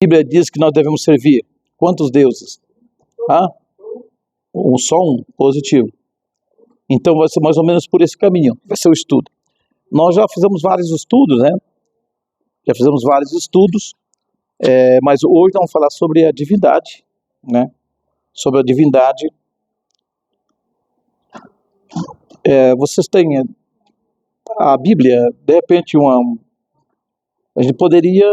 Bíblia diz que nós devemos servir? Quantos deuses? Só um, positivo. Então vai ser mais ou menos por esse caminho, vai ser o estudo. Nós já fizemos vários estudos, né? Mas hoje vamos falar sobre a divindade, né? Sobre a divindade. Vocês têm a Bíblia, de repente a gente poderia,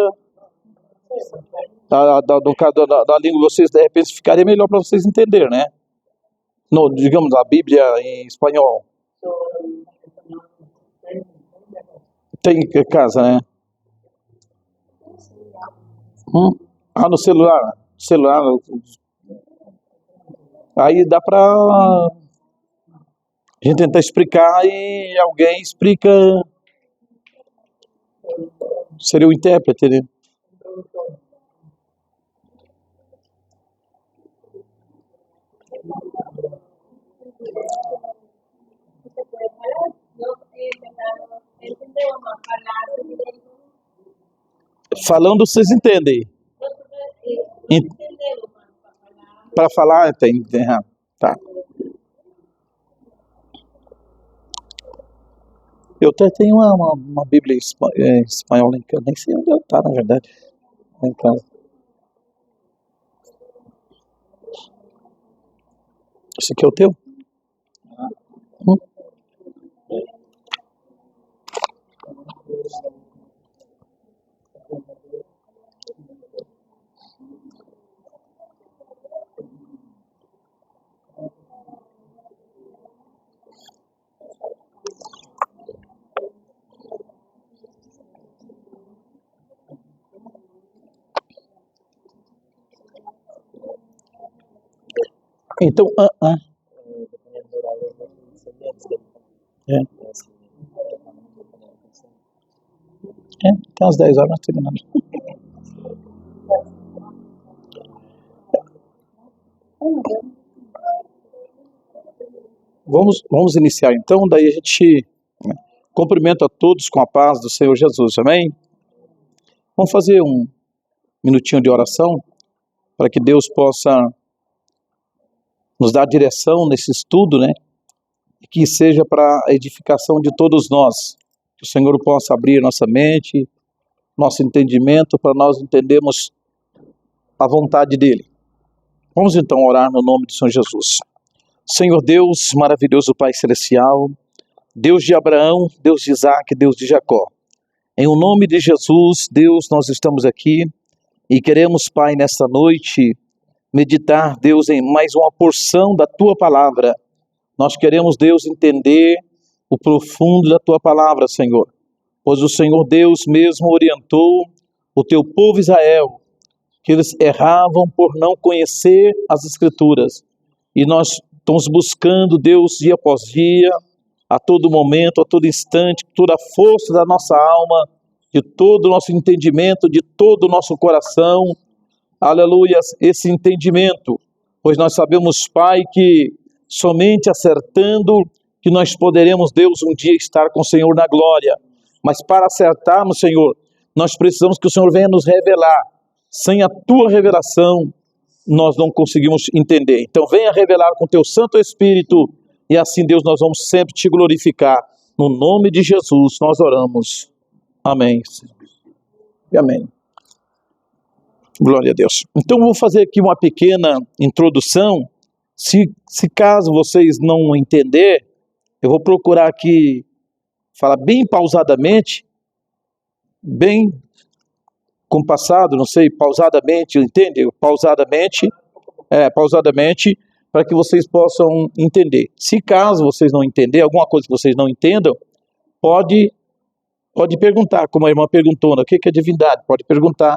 no caso da língua de vocês, de repente ficaria melhor para vocês entenderem, né? Digamos, a Bíblia em espanhol. Tem casa, né? No celular. Aí dá para a gente tentar explicar e alguém explica. Seria o intérprete, né? Falando, vocês entendem. Para falar, tem. Tá. Eu até tenho uma Bíblia em espanhol, eu nem sei onde ela está, na verdade. Lá em casa. Esse aqui é o teu? Então, tem umas 10 horas nós terminamos. Vamos iniciar então, daí a gente cumprimenta a todos com a paz do Senhor Jesus, amém? Vamos fazer um minutinho de oração para que Deus possa nos dar direção nesse estudo, né? E que seja para a edificação de todos nós. Que o Senhor possa abrir nossa mente, nosso entendimento, para nós entendermos a vontade dEle. Vamos então orar no nome do Senhor Jesus. Senhor Deus, maravilhoso Pai Celestial, Deus de Abraão, Deus de Isaac, Deus de Jacó. Em o nome de Jesus, Deus, nós estamos aqui e queremos, Pai, nesta noite, meditar, Deus, em mais uma porção da Tua Palavra. Nós queremos, Deus, entender o profundo da Tua Palavra, Senhor. Pois o Senhor Deus mesmo orientou o Teu povo Israel, que eles erravam por não conhecer as Escrituras. E nós estamos buscando, Deus, dia após dia, a todo momento, a todo instante, toda a força da nossa alma, de todo o nosso entendimento, de todo o nosso coração, aleluia, esse entendimento, pois nós sabemos, Pai, que somente acertando que nós poderemos, Deus, um dia estar com o Senhor na glória, mas para acertarmos, Senhor, nós precisamos que o Senhor venha nos revelar. Sem a Tua revelação, nós não conseguimos entender. Então venha revelar com Teu Santo Espírito, e assim, Deus, nós vamos sempre Te glorificar. No nome de Jesus nós oramos. Amém. Amém. Glória a Deus. Então eu vou fazer aqui uma pequena introdução. Se caso vocês não entenderem, eu vou procurar aqui falar bem pausadamente, bem compassado, não sei, pausadamente, entende? Pausadamente, para que vocês possam entender. Se caso vocês não entenderem, alguma coisa que vocês não entendam, pode perguntar, como a irmã perguntou, o que é divindade? Pode perguntar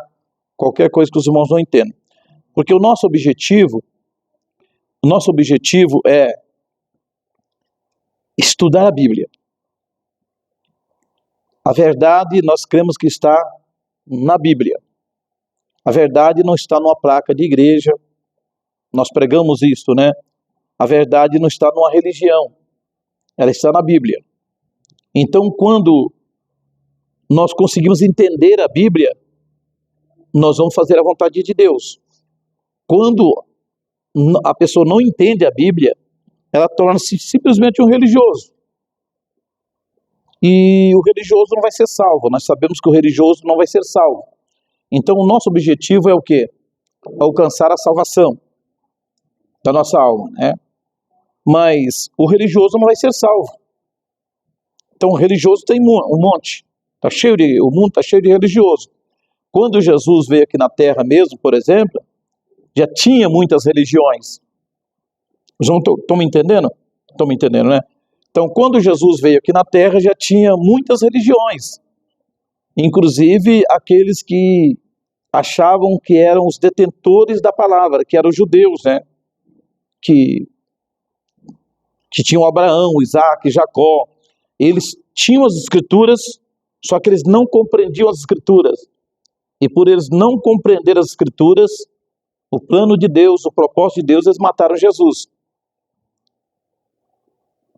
qualquer coisa que os irmãos não entendam. Porque o nosso objetivo é estudar a Bíblia. A verdade, nós cremos que está na Bíblia. A verdade não está numa placa de igreja. Nós pregamos isso, né? A verdade não está numa religião. Ela está na Bíblia. Então, quando nós conseguimos entender a Bíblia, nós vamos fazer a vontade de Deus. Quando a pessoa não entende a Bíblia, ela torna-se simplesmente um religioso. E o religioso não vai ser salvo. Nós sabemos que o religioso não vai ser salvo. Então o nosso objetivo é o quê? Alcançar a salvação da nossa alma, né? Mas o religioso não vai ser salvo. Então o religioso tem um monte. O mundo está cheio de religioso. Quando Jesus veio aqui na Terra mesmo, por exemplo, já tinha muitas religiões. Estão me entendendo? Estão me entendendo, né? Então, quando Jesus veio aqui na Terra, já tinha muitas religiões. Inclusive, aqueles que achavam que eram os detentores da palavra, que eram os judeus, né? Que tinham Abraão, Isaac, Jacó. Eles tinham as escrituras, só que eles não compreendiam as escrituras. E por eles não compreender as escrituras, o plano de Deus, o propósito de Deus, eles mataram Jesus.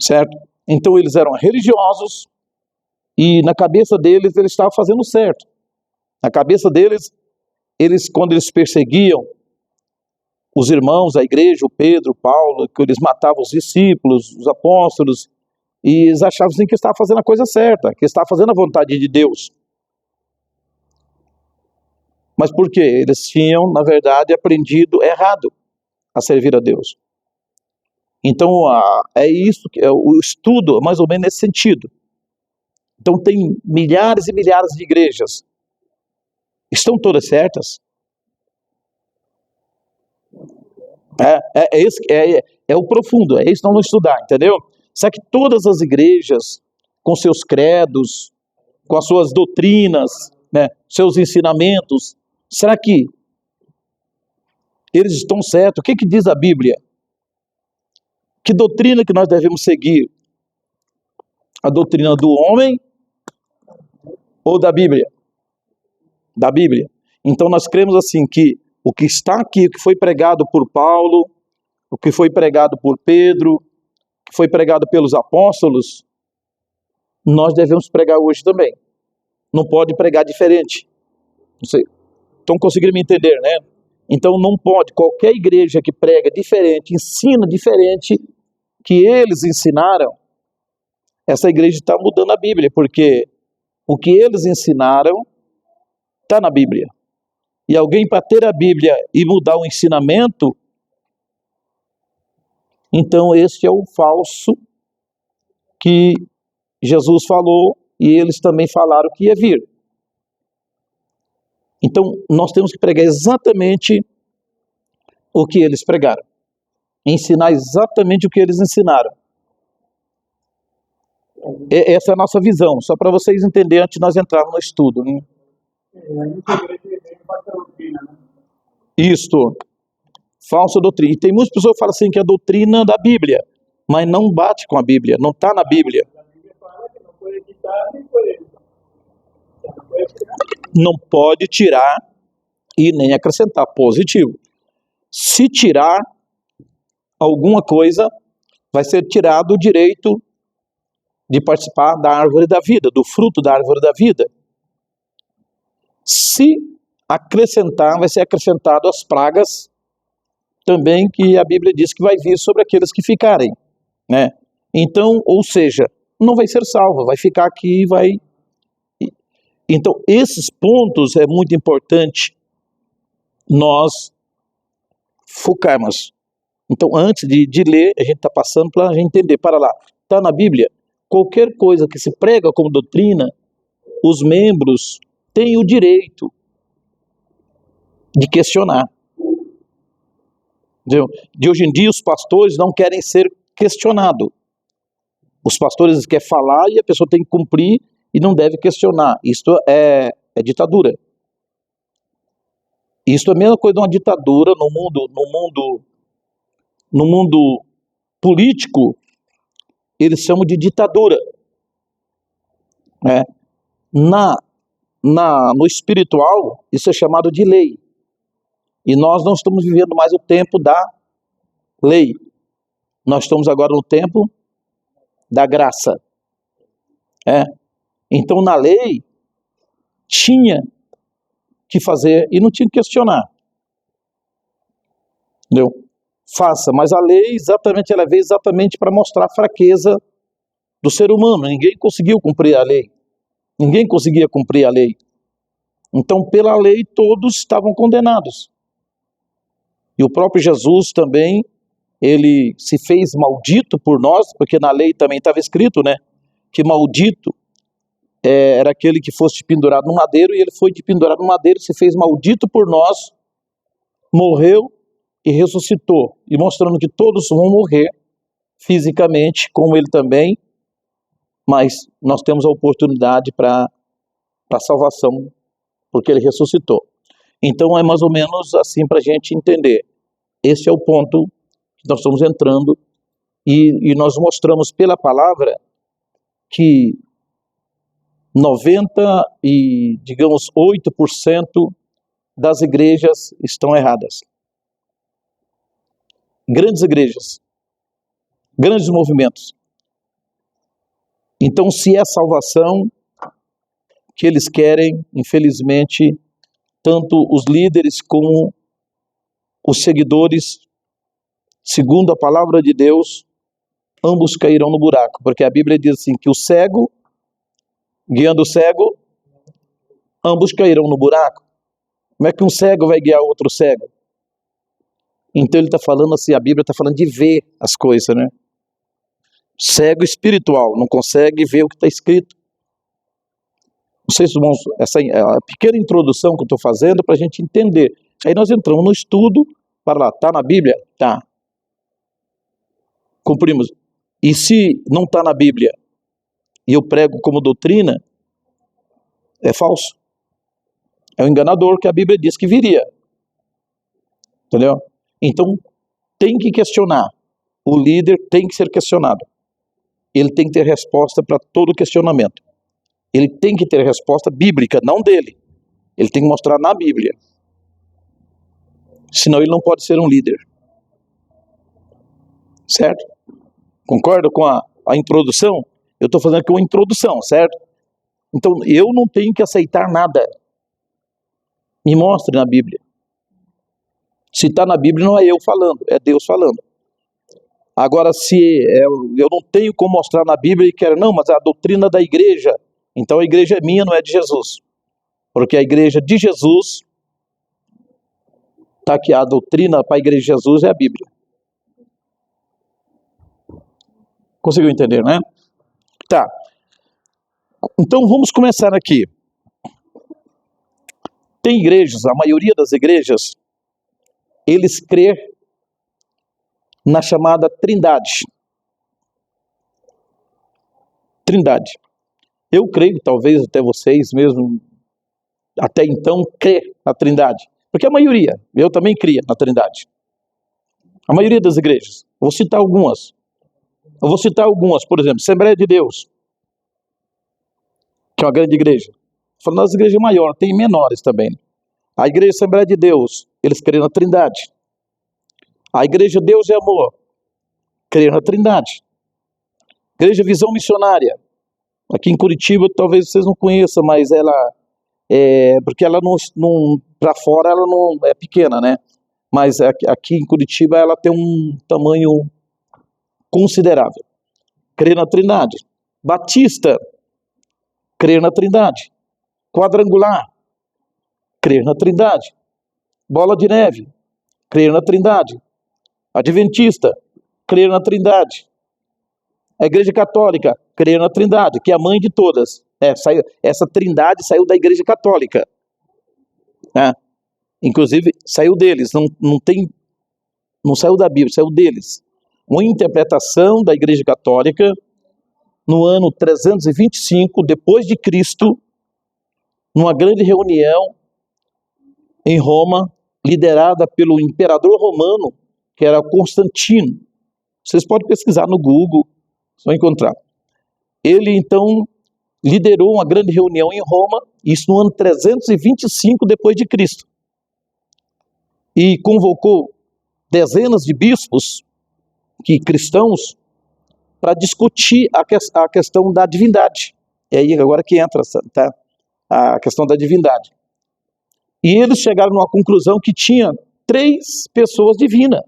Certo? Então eles eram religiosos e na cabeça deles eles estavam fazendo certo. Na cabeça deles, quando eles perseguiam os irmãos, a igreja, o Pedro, o Paulo, que eles matavam os discípulos, os apóstolos, e eles achavam assim que estavam fazendo a coisa certa, que estavam fazendo a vontade de Deus. Mas por quê? Eles tinham, na verdade, aprendido errado a servir a Deus. Então, é isso, o estudo, mais ou menos nesse sentido. Então, tem milhares e milhares de igrejas. Estão todas certas? É o profundo, é isso que nós vamos estudar, entendeu? Será que todas as igrejas, com seus credos, com as suas doutrinas, né, seus ensinamentos, será que eles estão certos? O que diz a Bíblia? Que doutrina que nós devemos seguir? A doutrina do homem ou da Bíblia? Da Bíblia. Então nós cremos assim que o que está aqui, o que foi pregado por Paulo, o que foi pregado por Pedro, o que foi pregado pelos apóstolos, nós devemos pregar hoje também. Não pode pregar diferente. Não sei. Estão conseguindo me entender, né? Então não pode, qualquer igreja que prega diferente, ensina diferente que eles ensinaram, essa igreja está mudando a Bíblia, porque o que eles ensinaram está na Bíblia. E alguém para ter a Bíblia e mudar o ensinamento, então esse é o falso que Jesus falou e eles também falaram que ia vir. Então nós temos que pregar exatamente o que eles pregaram. Ensinar exatamente o que eles ensinaram. Essa é a nossa visão, só para vocês entenderem antes de nós entrarmos no estudo. Né? Isto, falsa doutrina. E tem muitas pessoas que falam assim que é a doutrina da Bíblia, mas não bate com a Bíblia, não está na Bíblia. Não pode tirar e nem acrescentar, positivo. Se tirar alguma coisa, vai ser tirado o direito de participar da árvore da vida, do fruto da árvore da vida. Se acrescentar, vai ser acrescentado as pragas também que a Bíblia diz que vai vir sobre aqueles que ficarem, né? Então, ou seja, não vai ser salvo, vai ficar aqui e vai... Então, esses pontos é muito importante nós focarmos. Então, antes de ler, a gente está passando para a gente entender. Para lá, está na Bíblia, qualquer coisa que se prega como doutrina, os membros têm o direito de questionar. Entendeu? De hoje em dia, os pastores não querem ser questionados. Os pastores querem falar e a pessoa tem que cumprir e não deve questionar. Isto é ditadura. Isso é a mesma coisa de uma ditadura no mundo político, eles chamam de ditadura. Né? No espiritual, isso é chamado de lei. E nós não estamos vivendo mais o tempo da lei. Nós estamos agora no tempo da graça. Então, na lei, tinha que fazer e não tinha que questionar. Entendeu? Faça, mas a lei exatamente, ela veio exatamente para mostrar a fraqueza do ser humano. Ninguém conseguiu cumprir a lei. Ninguém conseguia cumprir a lei. Então, pela lei, todos estavam condenados. E o próprio Jesus também, ele se fez maldito por nós, porque na lei também estava escrito, né, que maldito era aquele que fosse pendurado no madeiro, e ele foi pendurado no madeiro, se fez maldito por nós, morreu e ressuscitou, e mostrando que todos vão morrer fisicamente, como ele também, mas nós temos a oportunidade para a salvação, porque ele ressuscitou. Então é mais ou menos assim para a gente entender. Esse é o ponto que nós estamos entrando, e nós mostramos pela palavra que 8% das igrejas estão erradas. Grandes igrejas, grandes movimentos. Então, se é salvação que eles querem, infelizmente, tanto os líderes como os seguidores, segundo a palavra de Deus, ambos cairão no buraco, porque a Bíblia diz assim, que o cego, guiando o cego, ambos cairão no buraco. Como é que um cego vai guiar outro cego? Então ele está falando assim, a Bíblia está falando de ver as coisas, né? Cego espiritual, não consegue ver o que está escrito. Não sei se vamos, essa é a pequena introdução que eu estou fazendo para a gente entender. Aí nós entramos no estudo, para lá, está na Bíblia? Tá. Cumprimos. E se não está na Bíblia, e eu prego como doutrina, é falso. É um enganador que a Bíblia diz que viria. Entendeu? Então, tem que questionar. O líder tem que ser questionado. Ele tem que ter resposta para todo questionamento. Ele tem que ter resposta bíblica, não dele. Ele tem que mostrar na Bíblia. Senão ele não pode ser um líder. Certo? Concorda com a introdução? Eu estou fazendo aqui uma introdução, certo? Então, eu não tenho que aceitar nada. Me mostre na Bíblia. Se está na Bíblia, não é eu falando, é Deus falando. Agora, se eu não tenho como mostrar na Bíblia e quero, não, mas a doutrina da igreja, então a igreja é minha, não é de Jesus. Porque a igreja de Jesus, está aqui, a doutrina para a igreja de Jesus é a Bíblia. Conseguiu entender, né? Tá. Então vamos começar aqui. Tem igrejas, a maioria das igrejas, eles crê na chamada Trindade. Trindade. Eu creio, talvez até vocês mesmo, até então, crê na Trindade. Porque a maioria, eu também cria na Trindade. A maioria das igrejas. Eu vou citar algumas. Por exemplo, Assembleia de Deus, que é uma grande igreja. Falando das igrejas maiores, tem menores também. A igreja Assembleia de Deus, eles creem na Trindade. A igreja Deus é Amor, crê na Trindade. Igreja Visão Missionária, aqui em Curitiba, talvez vocês não conheçam, mas ela porque ela não para fora ela não é pequena, né? Mas aqui em Curitiba ela tem um tamanho considerável. Crê na Trindade. Batista, crê na Trindade. Quadrangular, crê na Trindade. Bola de Neve, crê na Trindade. Adventista, crê na Trindade. A Igreja Católica, crê na Trindade, que é a mãe de todas. Essa Trindade saiu da Igreja Católica. Inclusive, saiu deles, não saiu da Bíblia, saiu deles. Uma interpretação da Igreja Católica no ano 325 depois de Cristo, numa grande reunião em Roma, liderada pelo imperador romano, que era Constantino. Vocês podem pesquisar no Google, vão encontrar. Ele, então, liderou uma grande reunião em Roma, isso no ano 325 depois de Cristo. E convocou dezenas de bispos, cristãos, para discutir a questão da divindade. É aí agora que entra, tá? A questão da divindade. E eles chegaram numa conclusão que tinha 3 pessoas divinas,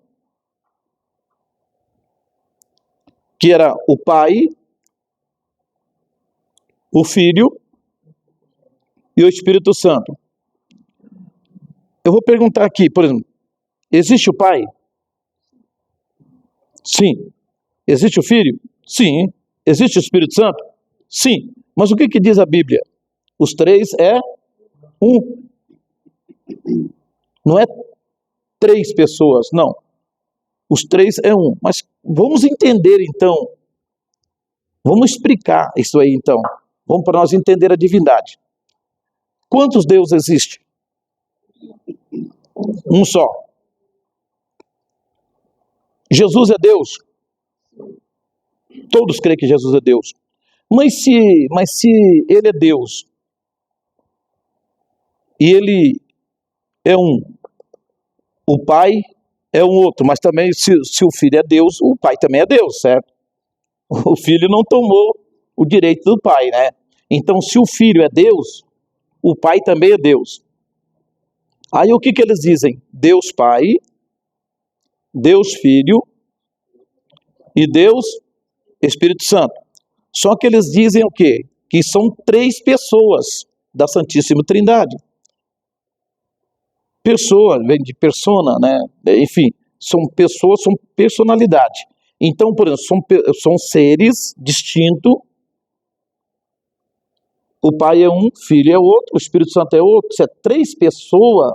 que era o Pai, o Filho e o Espírito Santo. Eu vou perguntar aqui, por exemplo, existe o Pai? Sim. Existe o Filho? Sim. Existe o Espírito Santo? Sim. Mas o que diz a Bíblia? Os 3 é um. Não é 3 pessoas, não. Os 3 é um. Mas vamos entender então. Vamos explicar isso aí então. Vamos para nós entender a divindade. Quantos deuses existem? Um só. Jesus é Deus? Todos creem que Jesus é Deus. Mas se ele é Deus, e ele é um, o Pai é um outro, mas também se o Filho é Deus, o Pai também é Deus, certo? O Filho não tomou o direito do Pai, né? Então, se o Filho é Deus, o Pai também é Deus. Aí o que eles dizem? Deus Pai, Deus Filho e Deus Espírito Santo. Só que eles dizem o quê? Que são 3 pessoas da Santíssima Trindade. Pessoa, vem de persona, né? Enfim, são pessoas, são personalidade. Então, por exemplo, são seres distintos. O Pai é um, o Filho é outro, o Espírito Santo é outro. Se é 3 pessoas,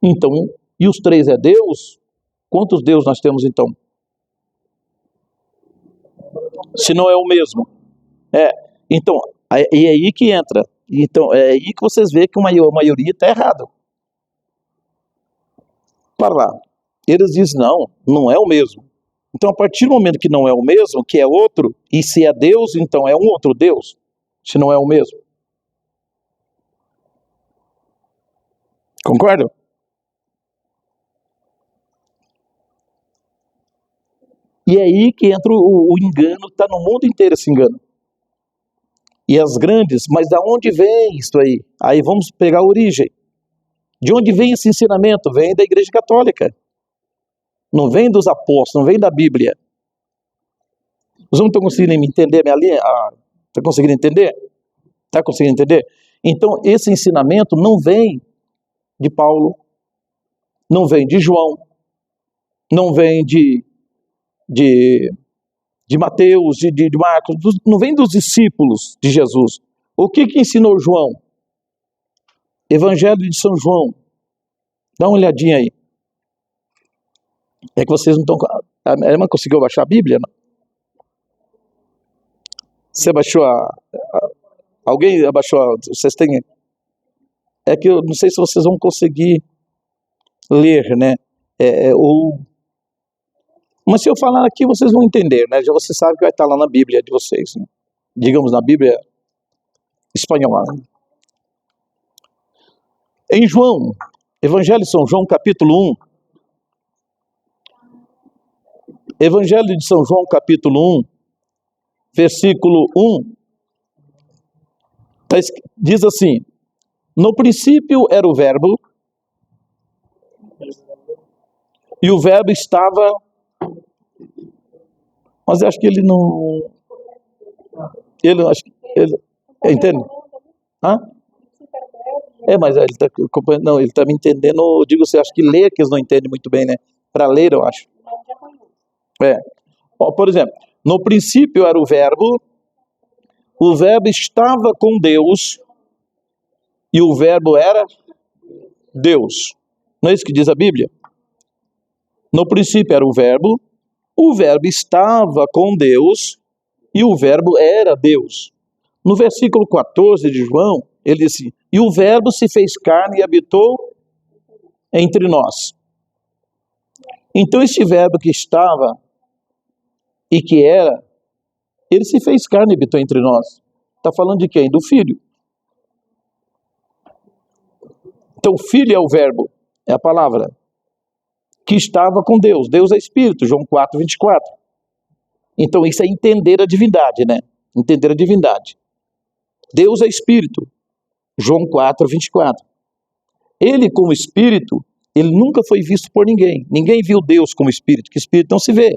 então, e os 3 é Deus, quantos deuses nós temos então? Se não é o mesmo. Então, é aí que entra. Então, é aí que vocês veem que a maioria está errada. Para lá. Eles dizem, não é o mesmo. Então, a partir do momento que não é o mesmo, que é outro, e se é Deus, então é um outro Deus, se não é o mesmo. Concordam? E é aí que entra o engano, está no mundo inteiro esse engano. E as grandes, mas da onde vem isso aí? Aí vamos pegar a origem. De onde vem esse ensinamento? Vem da Igreja Católica. Não vem dos apóstolos, não vem da Bíblia. Vocês não estão conseguindo entender a minha linha? Está conseguindo entender? Está conseguindo entender? Então, esse ensinamento não vem de Paulo, não vem de João, não vem de Mateus, de Marcos, não vem dos discípulos de Jesus. O que ensinou João? Evangelho de São João. Dá uma olhadinha aí. É que vocês não estão... A irmã conseguiu baixar a Bíblia? Não? Você baixou alguém abaixou? Vocês têm... É que eu não sei se vocês vão conseguir ler, né? Mas se eu falar aqui, vocês vão entender, né? Já você sabe que vai estar lá na Bíblia de vocês, né? Digamos, na Bíblia espanhola. Em João, Evangelho de São João, capítulo 1. Evangelho de São João, capítulo 1, versículo 1. Diz assim: no princípio era o Verbo, e o Verbo estava... Mas eu acho que ele não... Entende? Mas ele está acompanhando... Não, ele está me entendendo... Eu digo, você acha que lê que eles não entendem muito bem, né? Para ler, eu acho. Por exemplo, no princípio era o Verbo estava com Deus, e o Verbo era Deus. Não é isso que diz a Bíblia? No princípio era o Verbo estava com Deus, e o Verbo era Deus. No versículo 14 de João, ele diz assim: e o Verbo se fez carne e habitou entre nós. Então esse Verbo que estava e que era, ele se fez carne e habitou entre nós. Está falando de quem? Do Filho. Então, Filho é o Verbo, é a palavra, que estava com Deus. Deus é Espírito, João 4, 24. Então, isso é entender a divindade, né? Entender a divindade. Deus é Espírito. João 4, 24. Ele, como Espírito, ele nunca foi visto por ninguém. Ninguém viu Deus como Espírito, que Espírito não se vê.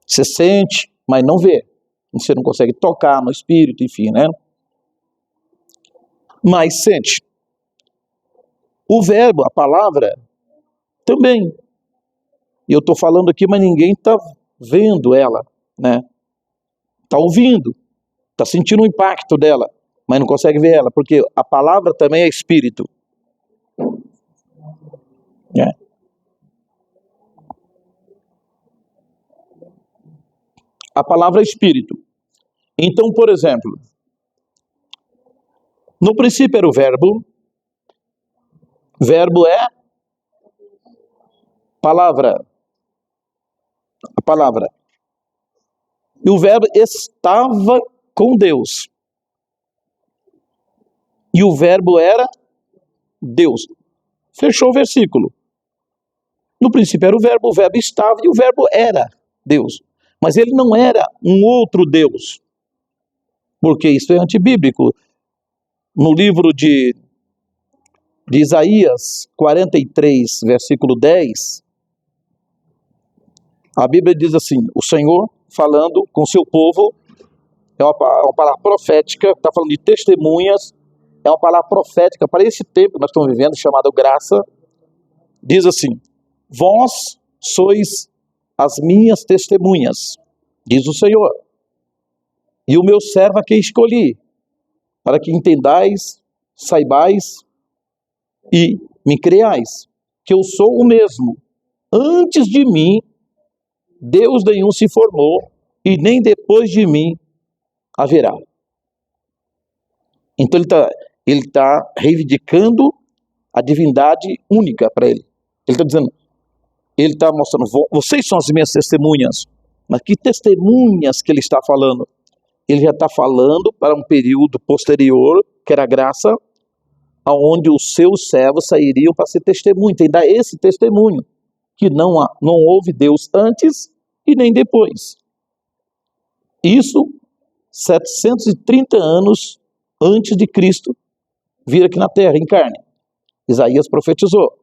Você sente, mas não vê. Você não consegue tocar no Espírito, enfim, né? Mas sente. O verbo, a palavra, também. E eu estou falando aqui, mas ninguém está vendo ela, né? Está ouvindo, está sentindo o impacto dela, mas não consegue ver ela, porque a palavra também é Espírito. É. A palavra é Espírito. Então, por exemplo, no princípio era o verbo é palavra, a palavra. E o verbo estava com Deus. E o verbo era Deus. Fechou o versículo. No princípio era o verbo estava e o verbo era Deus. Mas ele não era um outro Deus. Porque isso é antibíblico. No livro de Isaías 43, versículo 10, a Bíblia diz assim, o Senhor falando com seu povo, é uma palavra profética, está falando de testemunhas, é uma palavra profética para esse tempo que nós estamos vivendo, chamado graça. Diz assim, vós sois as minhas testemunhas, diz o Senhor, e o meu servo a quem escolhi, para que entendais, saibais e me creais, que eu sou o mesmo. Antes de mim, Deus nenhum se formou, e nem depois de mim haverá. Então ele está reivindicando a divindade única para ele. Ele está dizendo, ele está mostrando, vocês são as minhas testemunhas. Mas que testemunhas que ele está falando? Ele já está falando para um período posterior, que era a graça, onde os seus servos sairiam para ser testemunho. Tem que dar esse testemunho, que não houve Deus antes e nem depois. Isso 730 anos antes de Cristo vir aqui na terra, em carne. Isaías profetizou.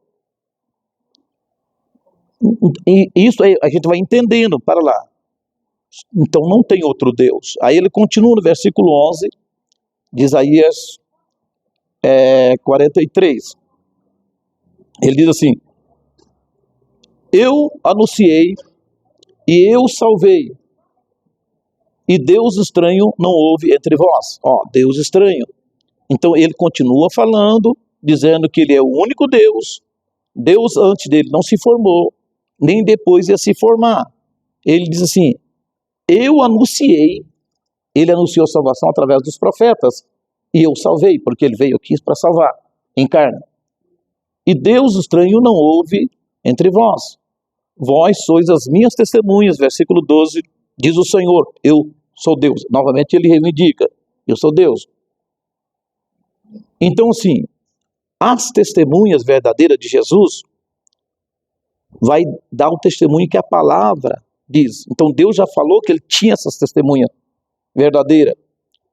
E isso aí a gente vai entendendo para lá. Então não tem outro Deus. Aí ele continua no versículo 11 de Isaías 43. Ele diz assim, eu anunciei e eu salvei, e Deus estranho não houve entre vós. Ó, Deus estranho. Então ele continua falando, dizendo que ele é o único Deus. Deus antes dele não se formou, nem depois ia se formar. Ele diz assim, eu anunciei, ele anunciou a salvação através dos profetas, e eu salvei, porque ele veio aqui para salvar, em carne. E Deus estranho não houve entre vós. Vós sois as minhas testemunhas, versículo 12, diz o Senhor, eu sou Deus. Novamente ele reivindica, eu sou Deus. Então assim, as testemunhas verdadeiras de Jesus vai dar o testemunho que a palavra diz. Então Deus já falou que ele tinha essas testemunhas verdadeiras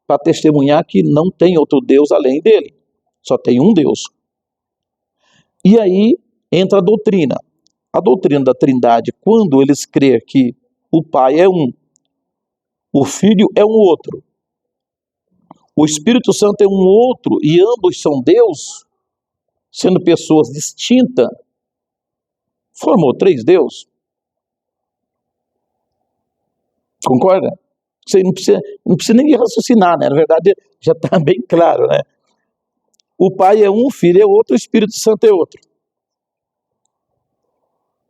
para testemunhar que não tem outro Deus além dele. Só tem um Deus. E aí entra a doutrina. A doutrina da Trindade, quando eles crêem que o Pai é um, o Filho é um outro, o Espírito Santo é um outro, e ambos são Deus, sendo pessoas distintas, formou três Deus. Concorda? Você não precisa nem raciocinar, né? Na verdade, já está bem claro, né? O Pai é um, o Filho é outro, o Espírito Santo é outro.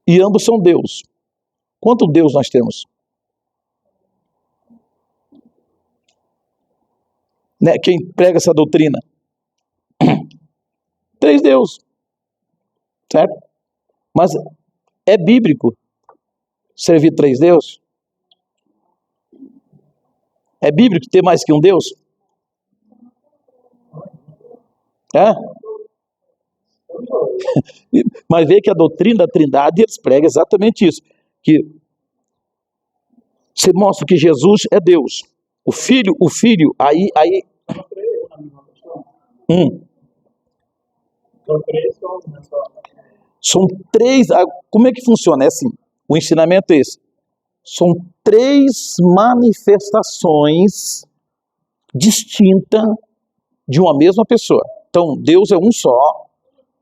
E ambos são Deus. Quanto Deus nós temos? Né? Quem prega essa doutrina? Três Deus. Certo? Mas é bíblico servir três Deus? É bíblico ter mais que um Deus? É? Mas vê que a doutrina da Trindade, eles pregam exatamente isso. Que você mostra que Jesus é Deus. O Filho, aí... São três sons, né? São três. Como é que funciona? É assim, o ensinamento é esse. São três manifestações distintas de uma mesma pessoa. Então, Deus é um só,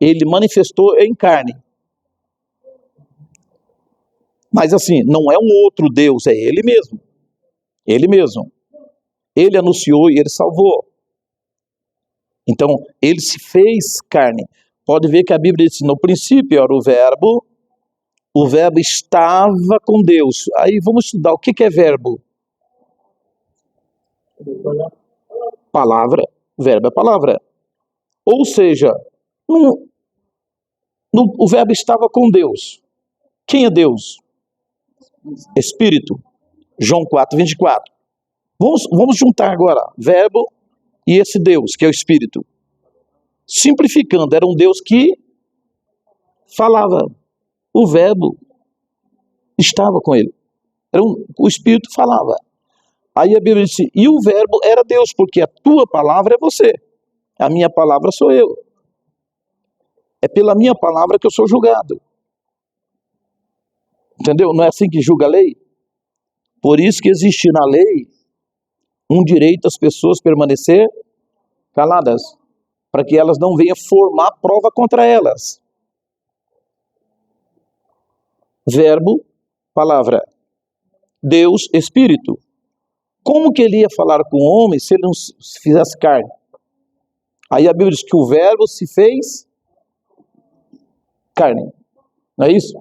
ele manifestou em carne. Mas assim, não é um outro Deus, é ele mesmo. Ele mesmo. Ele anunciou e ele salvou. Então, ele se fez carne. Pode ver que a Bíblia diz, no princípio era o verbo estava com Deus. Aí vamos estudar o que é verbo. Palavra. Verbo é palavra. Ou seja, o verbo estava com Deus. Quem é Deus? Espírito. João 4:24. Vamos juntar agora verbo e esse Deus, que é o Espírito. Simplificando, era um Deus que falava. O verbo estava com ele. O Espírito falava. Aí a Bíblia disse, e o verbo era Deus, porque a tua palavra é você. A minha palavra sou eu. É pela minha palavra que eu sou julgado. Entendeu? Não é assim que julga a lei? Por isso que existe na lei um direito das pessoas permanecer caladas, para que elas não venham formar prova contra elas. Verbo, palavra. Deus, Espírito. Como que ele ia falar com o homem se ele não se fizesse carne? Aí a Bíblia diz que o verbo se fez carne. Não é isso?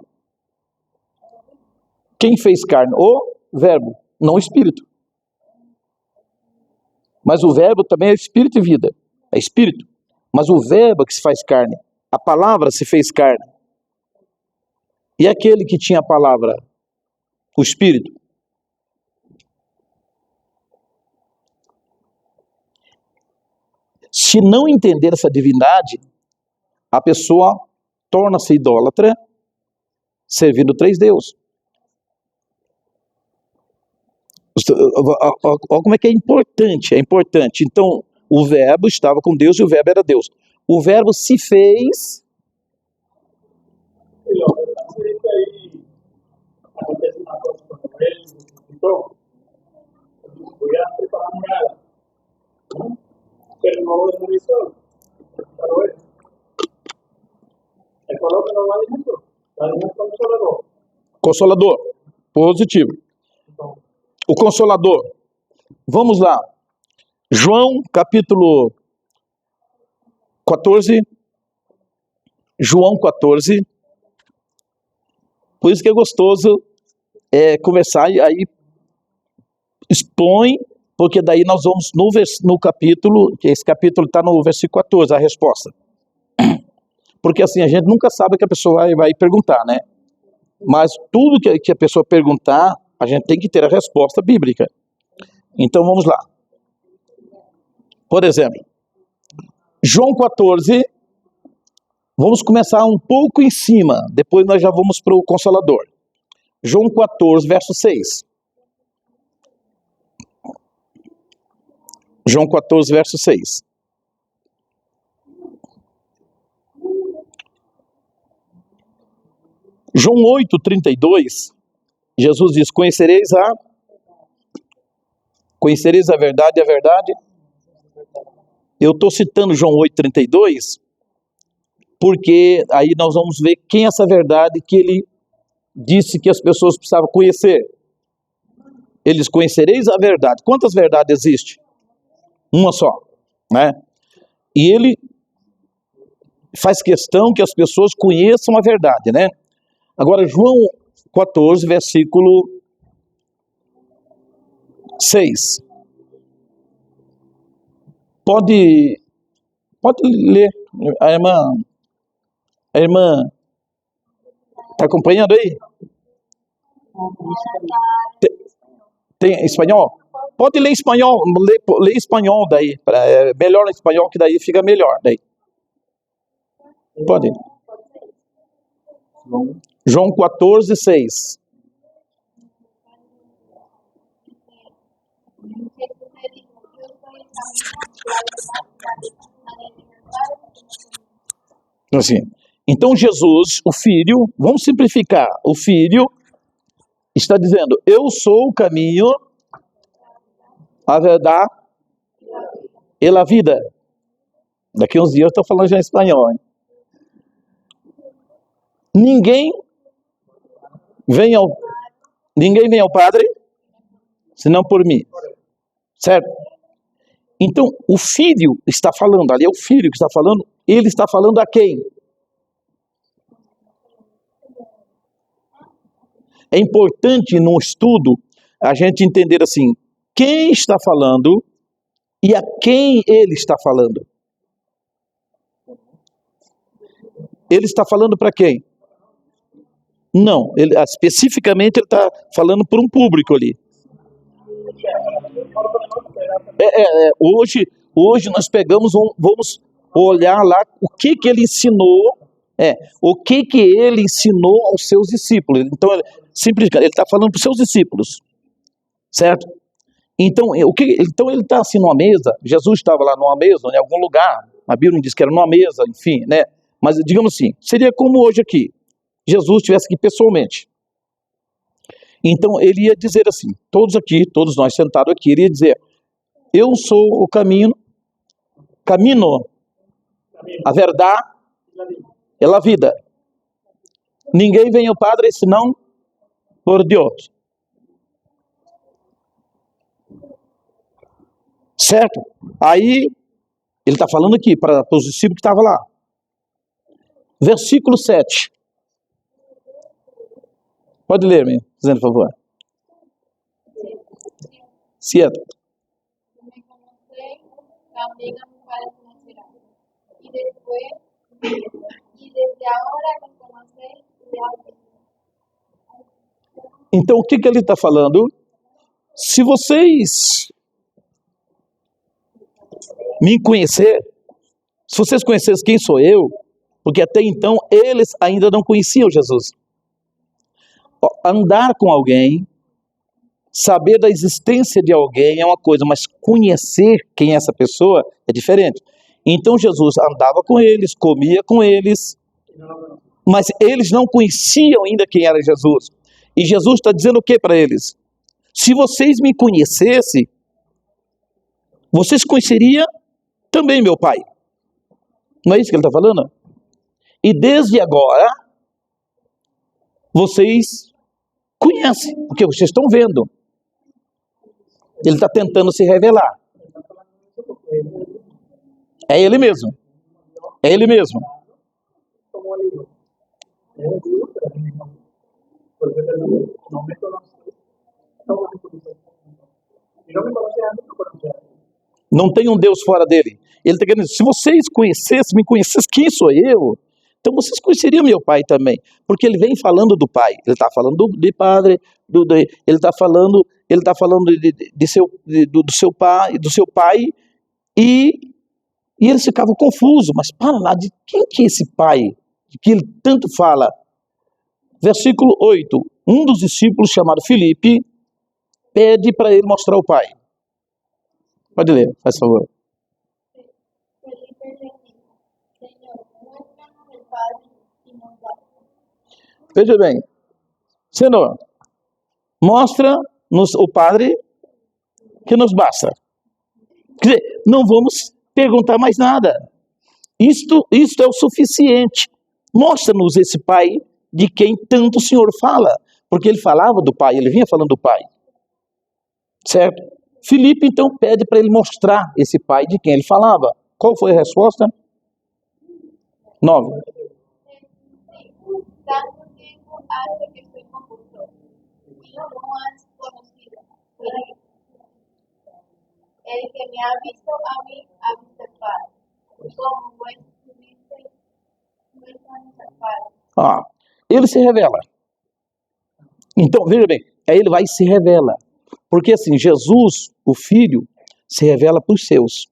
Quem fez carne? O verbo, não o Espírito. Mas o verbo também é espírito e vida. É espírito. Mas o verbo que se faz carne. A palavra se fez carne. E aquele que tinha a palavra? O Espírito. Se não entender essa divindade, a pessoa torna-se idólatra, servindo três deuses. Olha como é que é importante. É importante. Então, o verbo estava com Deus e o verbo era Deus. O verbo se fez. Acontece uma coisa com ele, então, voy a preparar nada. Pero no es muy solo. Pero es. El color que no vale mucho. Vale mucho consolador. Consolador. Positivo. O Consolador. Vamos lá. João, capítulo 14. João 14. Por isso que é gostoso conversar e aí expõe, porque daí nós vamos no capítulo, que esse capítulo está no versículo 14, a resposta. Porque assim, a gente nunca sabe o que a pessoa vai perguntar, né? Mas tudo que a pessoa perguntar, a gente tem que ter a resposta bíblica. Então vamos lá. Por exemplo, João 14, vamos começar um pouco em cima, depois nós já vamos para o Consolador. João 14, verso 6. João 14, verso 6. João 8, 32, Jesus diz, conhecereis a verdade e a verdade. Eu estou citando João 8, 32, porque aí nós vamos ver quem é essa verdade que ele disse que as pessoas precisavam conhecer. Eles conhecereis a verdade. Quantas verdades existem? Uma só, né? E ele faz questão que as pessoas conheçam a verdade, né? Agora, João 14, versículo 6. Pode ler. A irmã está acompanhando aí? Tem espanhol? Pode ler espanhol, lê espanhol daí. É melhor em espanhol, que daí fica melhor. Daí. Pode. João 14, 6. Assim, então Jesus, o Filho, vamos simplificar, o Filho está dizendo, eu sou o caminho, a verdade e a vida. Daqui uns dias eu estou falando já em espanhol, hein? Ninguém vem ao Padre senão por mim, certo? Então o Filho está falando, ali é o Filho que está falando, ele está falando a quem? É importante no estudo a gente entender assim, quem está falando e a quem ele está falando. Ele está falando para quem? Não, especificamente ele está falando para um público ali. Hoje nós pegamos, vamos olhar lá o que ele ensinou, ele ensinou aos seus discípulos. Então, simplesmente, ele está falando para os seus discípulos, certo? Então, então ele está assim numa mesa, Jesus estava lá numa mesa, em algum lugar, a Bíblia não diz que era numa mesa, enfim, né? Mas digamos assim, seria como hoje aqui, Jesus estivesse aqui pessoalmente. Então ele ia dizer assim, todos nós sentados aqui, ele ia dizer, eu sou o caminho, a verdade e a vida. Ninguém vem ao Padre senão por Deus. Certo? Aí, ele está falando aqui para os discípulos que estavam lá. Versículo 7. Pode ler, me dizendo, por favor. 7. Me conocéis, también a mi Padre conocerá. Y desde ahora me conocéis y habéis visto. Então, o que ele está falando? Se vocês me conhecer, se vocês conhecessem quem sou eu, porque até então eles ainda não conheciam Jesus. Andar com alguém, saber da existência de alguém é uma coisa, mas conhecer quem é essa pessoa é diferente. Então Jesus andava com eles, comia com eles, mas eles não conheciam ainda quem era Jesus. E Jesus está dizendo o que para eles? Se vocês me conhecessem, vocês conheceriam também meu Pai. Não é isso que ele está falando? E desde agora, vocês conhecem, porque vocês estão vendo. Ele está tentando se revelar. É ele mesmo. É ele mesmo. Não tem um Deus fora dele. Ele está querendo dizer, se vocês me conhecessem quem sou eu, então vocês conheceriam meu Pai também. Porque ele vem falando do Pai. Ele está falando de Padre, ele está falando do seu pai, e eles ficavam confusos. Mas para lá, de quem que é esse Pai? De que ele tanto fala? Versículo 8. Um dos discípulos, chamado Filipe, pede para ele mostrar o Pai. Pode ler, faz favor. Felipe le dijo, Señor, muéstranos el Padre y nos basta. Veja bem, Senhor, mostra-nos o Padre que nos basta. Quer dizer, não vamos perguntar mais nada. Isto é o suficiente. Mostra-nos esse Pai de quem tanto o Senhor fala. Porque ele falava do Pai, ele vinha falando do Pai. Certo? Filipe então pede para ele mostrar esse Pai de quem ele falava. Qual foi a resposta? 9. Tanto tiempo hace que estoy con vosotros, y no has conocido. El que me ha visto a mí, ha visto al Padre. Como vos estuviste, muéstranos al Padre. Ele se revela. Então, veja bem, aí ele vai e se revela. Porque assim, Jesus, o Filho, se revela para os seus.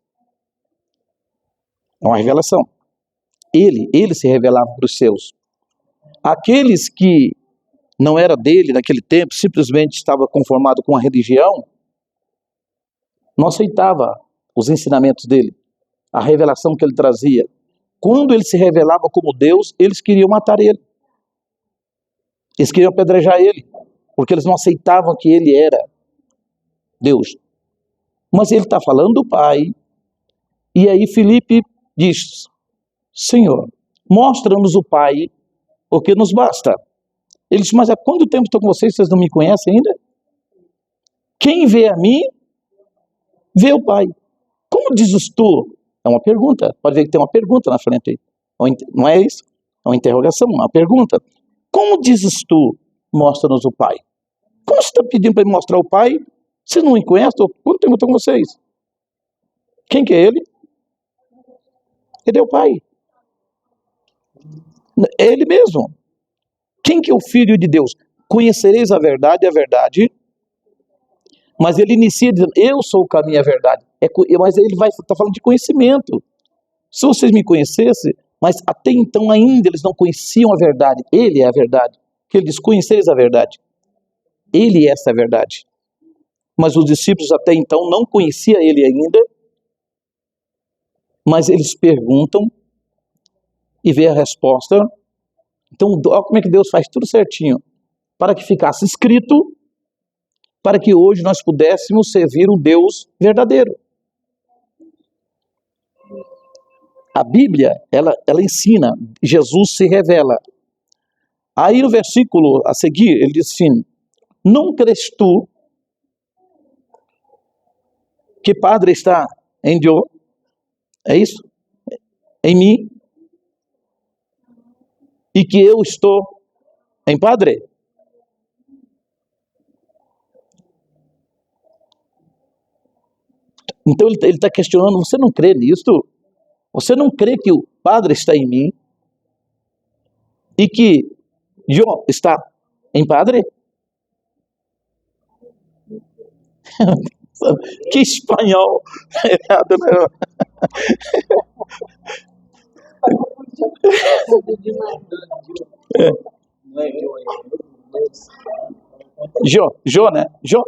É uma revelação. Ele se revelava para os seus. Aqueles que não era dele naquele tempo, simplesmente estava conformado com a religião, não aceitava os ensinamentos dele, a revelação que ele trazia. quando ele se revelava como Deus, eles queriam matar ele. Eles queriam apedrejar ele, porque eles não aceitavam que ele era Deus. Mas ele está falando do Pai, e aí Filipe diz: Senhor, mostra-nos o Pai, porque nos basta. Ele diz: mas há quanto tempo estou com vocês, vocês não me conhecem ainda? Quem vê a mim, vê o Pai. Como dizes tu? É uma pergunta. Pode ver que tem uma pergunta na frente aí. Não é isso? É uma interrogação, uma pergunta. Como dizes tu, mostra-nos o Pai? Como você está pedindo para me mostrar o Pai? Vocês não me conhecem? Quanto tempo eu estou com vocês? Quem que é ele? Ele é o Pai. É ele mesmo. Quem que é o Filho de Deus? Conhecereis a verdade, mas ele inicia dizendo: eu sou o caminho e a verdade. Mas ele vai estar falando de conhecimento. Se vocês me conhecessem, mas até então ainda eles não conheciam a verdade. Ele é a verdade. Que ele diz: conhecereis a verdade. Ele é essa verdade. Mas os discípulos até então não conheciam ele ainda. Mas eles perguntam e vê a resposta. Então, olha como é que Deus faz tudo certinho, para que ficasse escrito, para que hoje nós pudéssemos servir um Deus verdadeiro. A Bíblia, ela ensina, Jesus se revela. Aí no versículo a seguir, ele diz assim: não crês tu que Padre está em Deus? É isso? Em mim? E que eu estou em Padre? Então ele está questionando: você não crê nisto? Você não crê que o Padre está em mim? E que eu está em Padre? Que espanhol errado, né? Jô, né? Jô.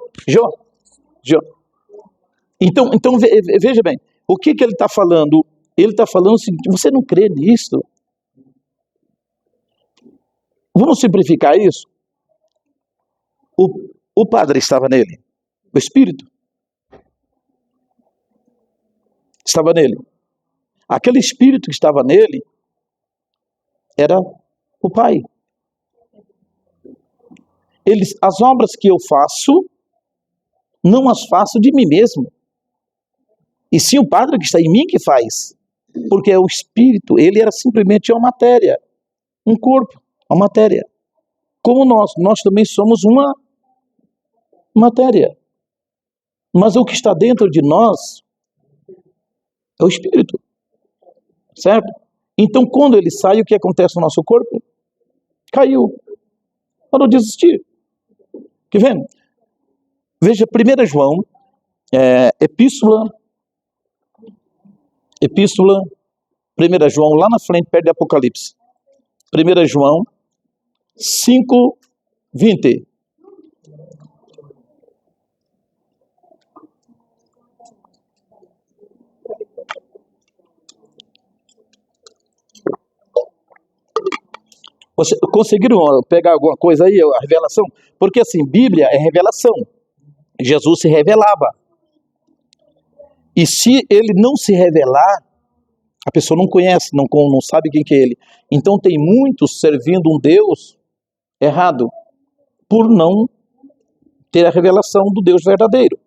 Então veja bem, o que ele está falando? Ele está falando o seguinte: você não crê nisso? Vamos simplificar isso? O Padre estava nele, o Espírito estava nele. Aquele Espírito que estava nele era o Pai. As obras que eu faço, não as faço de mim mesmo, e sim o Padre que está em mim que faz, porque é o Espírito. Ele era simplesmente uma matéria, um corpo, uma matéria. Como nós também somos uma matéria, mas o que está dentro de nós é o Espírito, certo? Então quando ele sai, o que acontece no nosso corpo? Caiu, parou de existir. Que vendo? Veja 1 João, epístola, 1 João, lá na frente, perto de Apocalipse. 1 João 5:20. Vocês conseguiram pegar alguma coisa aí, a revelação? Porque assim, Bíblia é revelação. Jesus se revelava. E se ele não se revelar, a pessoa não conhece, não sabe quem que é ele. Então tem muitos servindo um Deus errado, por não ter a revelação do Deus verdadeiro.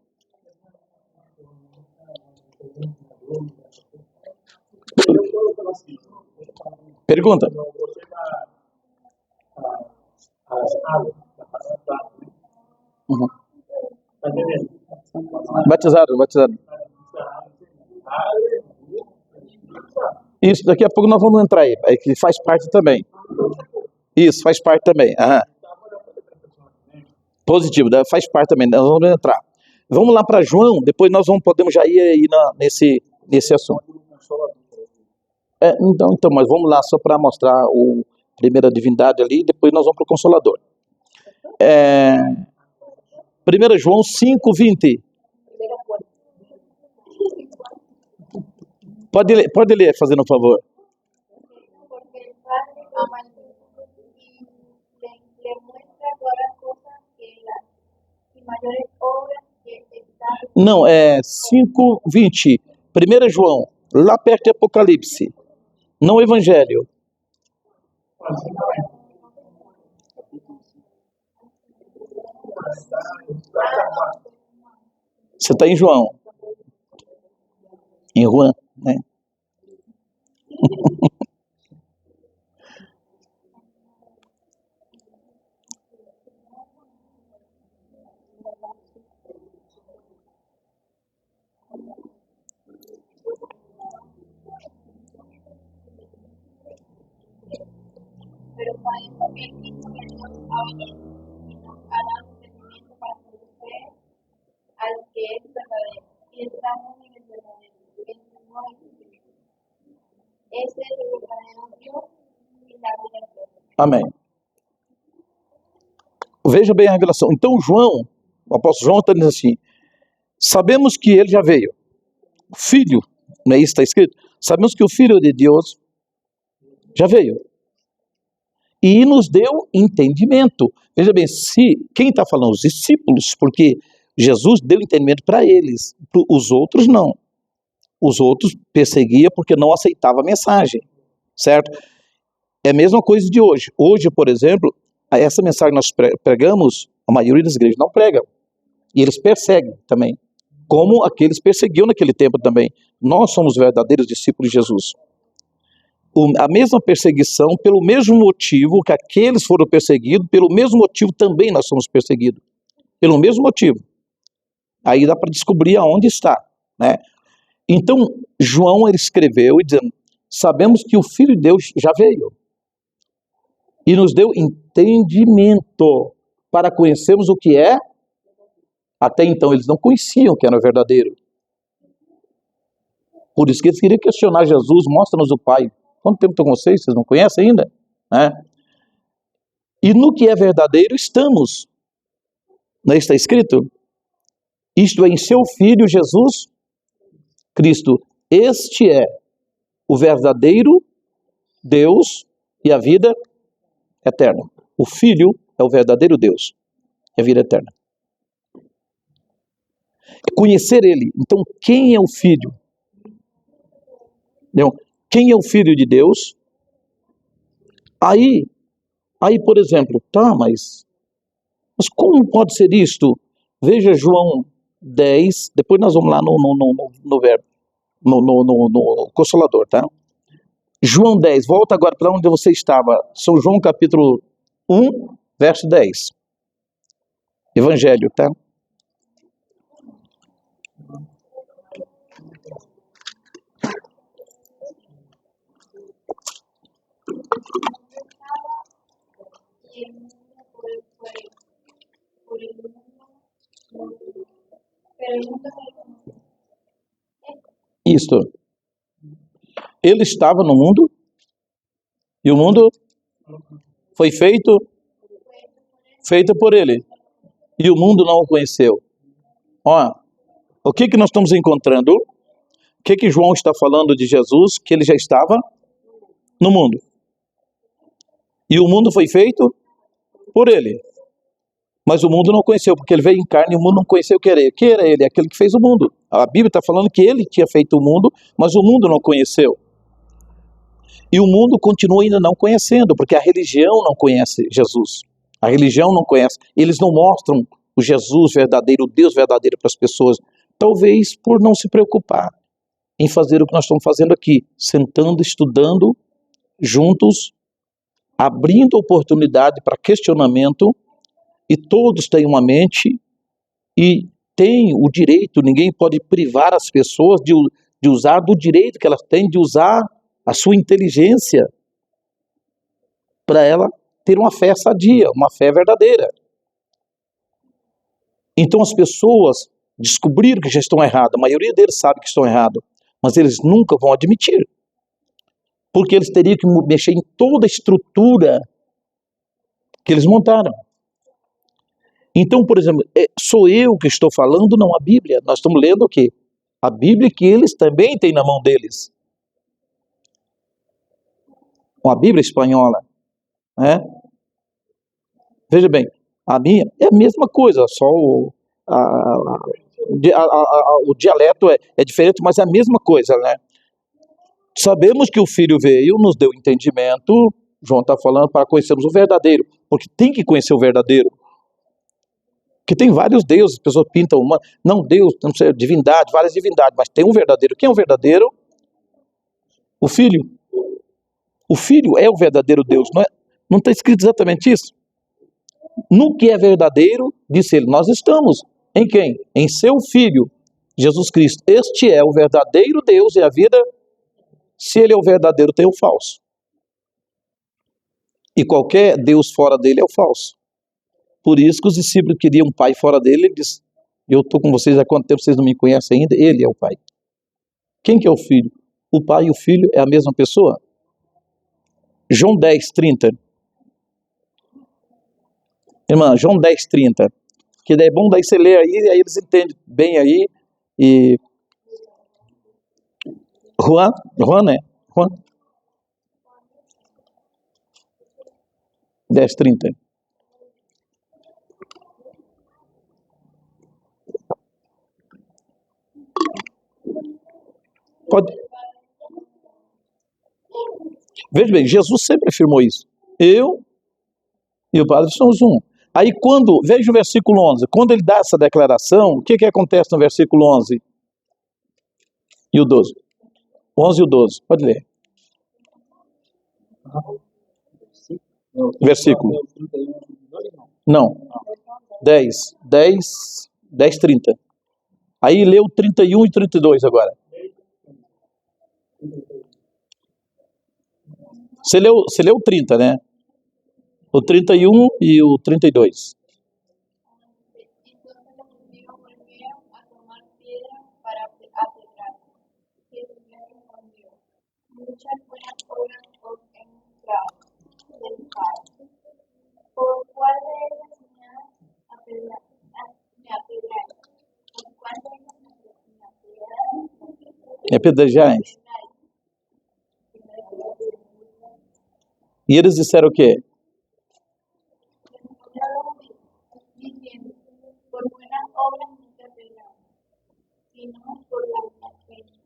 Pergunta. Uhum. Batizado. Isso, daqui a pouco nós vamos entrar aí, que faz parte também. Isso, faz parte também. Aham. Positivo, faz parte também, nós vamos entrar. Vamos lá para João, depois nós podemos já ir aí nesse assunto. Então, mas vamos lá só para mostrar a primeira divindade ali, depois nós vamos para o Consolador. 1 João 5:20. Pode ler, fazendo um favor. Não, é 5:20. 1 João, lá perto de Apocalipse. Não o Evangelho. Você está em João. Em Juan, né? Pero pueden también instruirnos a oír y nos hará entendimiento para conocer al que es verdadero. Y estamos en el verdadero, que no existe. Ese es el verdadero Dios y la vida eterna. Amém. Veja bem a revelação. Então João, o apóstolo João está dizendo assim, sabemos que ele já veio. O Filho, não é isso que está escrito? Sabemos que o Filho de Deus já veio. E nos deu entendimento. Veja bem, quem está falando? Os discípulos, porque Jesus deu entendimento para eles, os outros não. Os outros perseguia porque não aceitava a mensagem, certo? É a mesma coisa de hoje. Hoje, por exemplo, essa mensagem que nós pregamos, a maioria das igrejas não pregam. E eles perseguem também, como aqueles perseguiam naquele tempo também. Nós somos verdadeiros discípulos de Jesus. A mesma perseguição, pelo mesmo motivo que aqueles foram perseguidos, pelo mesmo motivo também nós somos perseguidos. Pelo mesmo motivo. Aí dá para descobrir aonde está, né? Então, João ele escreveu e dizendo, sabemos que o Filho de Deus já veio. E nos deu entendimento para conhecermos o que é. Até então eles não conheciam o que era verdadeiro. Por isso que eles queriam questionar Jesus, mostra-nos o Pai. Quanto tempo estou com vocês? Vocês não conhecem ainda? Né? E no que é verdadeiro estamos. Não está escrito? Isto é, em seu Filho Jesus Cristo. Este é o verdadeiro Deus e a vida eterna. O Filho é o verdadeiro Deus e a vida eterna. É conhecer Ele. Então, quem é o Filho? Não. Quem é o Filho de Deus? Aí, por exemplo, mas como pode ser isto? Veja João 10, depois nós vamos lá no verbo, no Consolador, tá? João 10, volta agora para onde você estava. São João capítulo 1, verso 10. Evangelho, tá? Isto. Ele estava no mundo e o mundo foi feito por ele. E o mundo não o conheceu. Ó, o que nós estamos encontrando? O que João está falando de Jesus? Que ele já estava no mundo. E o mundo foi feito por ele. Mas o mundo não conheceu, porque ele veio em carne e o mundo não conheceu o que era ele. Que era ele? Aquele que fez o mundo. A Bíblia está falando que ele tinha feito o mundo, mas o mundo não conheceu. E o mundo continua ainda não conhecendo, porque a religião não conhece Jesus. A religião não conhece. Eles não mostram o Jesus verdadeiro, o Deus verdadeiro para as pessoas. Talvez por não se preocupar em fazer o que nós estamos fazendo aqui. Sentando, estudando, juntos, abrindo oportunidade para questionamento. E todos têm uma mente e têm o direito, ninguém pode privar as pessoas de usar do direito que elas têm, de usar a sua inteligência para ela ter uma fé sadia, uma fé verdadeira. Então as pessoas descobriram que já estão erradas, a maioria deles sabe que estão errados, mas eles nunca vão admitir, porque eles teriam que mexer em toda a estrutura que eles montaram. Então, por exemplo, sou eu que estou falando, não a Bíblia. Nós estamos lendo o quê? A Bíblia que eles também têm na mão deles. A Bíblia espanhola. Né? Veja bem, a minha é a mesma coisa, só O dialeto é diferente, mas é a mesma coisa, né? Sabemos que o Filho veio, nos deu entendimento, João está falando, para conhecermos o verdadeiro, porque tem que conhecer o verdadeiro. Porque tem vários deuses, as pessoas pintam uma, não Deus, não sei, divindade, várias divindades, mas tem um verdadeiro. Quem é o verdadeiro? O Filho. O Filho é o verdadeiro Deus, não está escrito exatamente isso? No que é verdadeiro, disse ele, nós estamos. Em quem? Em seu Filho, Jesus Cristo. Este é o verdadeiro Deus e a vida. Se ele é o verdadeiro, tem o falso. E qualquer Deus fora dele é o falso. Por isso que os discípulos queriam um pai fora dele. Ele disse, eu estou com vocês há quanto tempo, vocês não me conhecem ainda? Ele é o pai. Quem que é o filho? O pai e o filho é a mesma pessoa? João 10:30. Irmã, João 10:30. Que daí é bom, daí você lê aí eles entendem bem aí. E Juan, né? Juan 10:30. Pode. Veja bem, Jesus sempre afirmou isso. Eu e o Padre somos um. Aí veja o versículo 11, quando ele dá essa declaração, o que acontece no versículo 11 e o 12? 11 e o 12, pode ler. Versículo. Não. 10:30. Aí leu 31 e 32 agora. Você leu o 30, né? O 31 e o 32. ¿Por cuál de ellas me apedreáis? ¿Por cuál de ellas me apedrejais? E eles disseram o quê? Diciendo, por buenas obras no te apedreamos, sino por la blasfemia,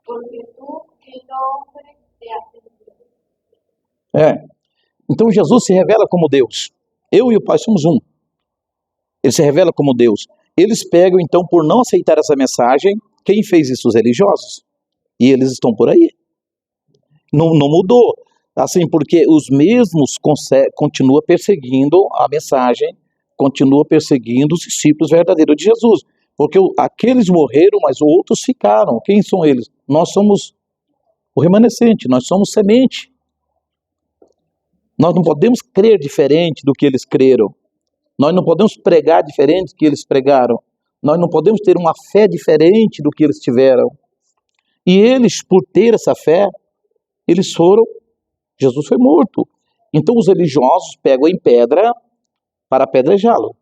porque tú, siendo hombre, te haces Dios. Então Jesus se revela como Deus. Eu e o Pai somos um. Ele se revela como Deus. Eles pegam, então, por não aceitar essa mensagem, quem fez isso? Os religiosos. E eles estão por aí. Não mudou. Assim, porque os mesmos continuam perseguindo a mensagem, continuam perseguindo os discípulos verdadeiros de Jesus. Porque aqueles morreram, mas outros ficaram. Quem são eles? Nós somos o remanescente, nós somos semente. Nós não podemos crer diferente do que eles creram. Nós não podemos pregar diferente do que eles pregaram. Nós não podemos ter uma fé diferente do que eles tiveram. E eles, por ter essa fé, Jesus foi morto. Então os religiosos pegam em pedra para apedrejá-lo.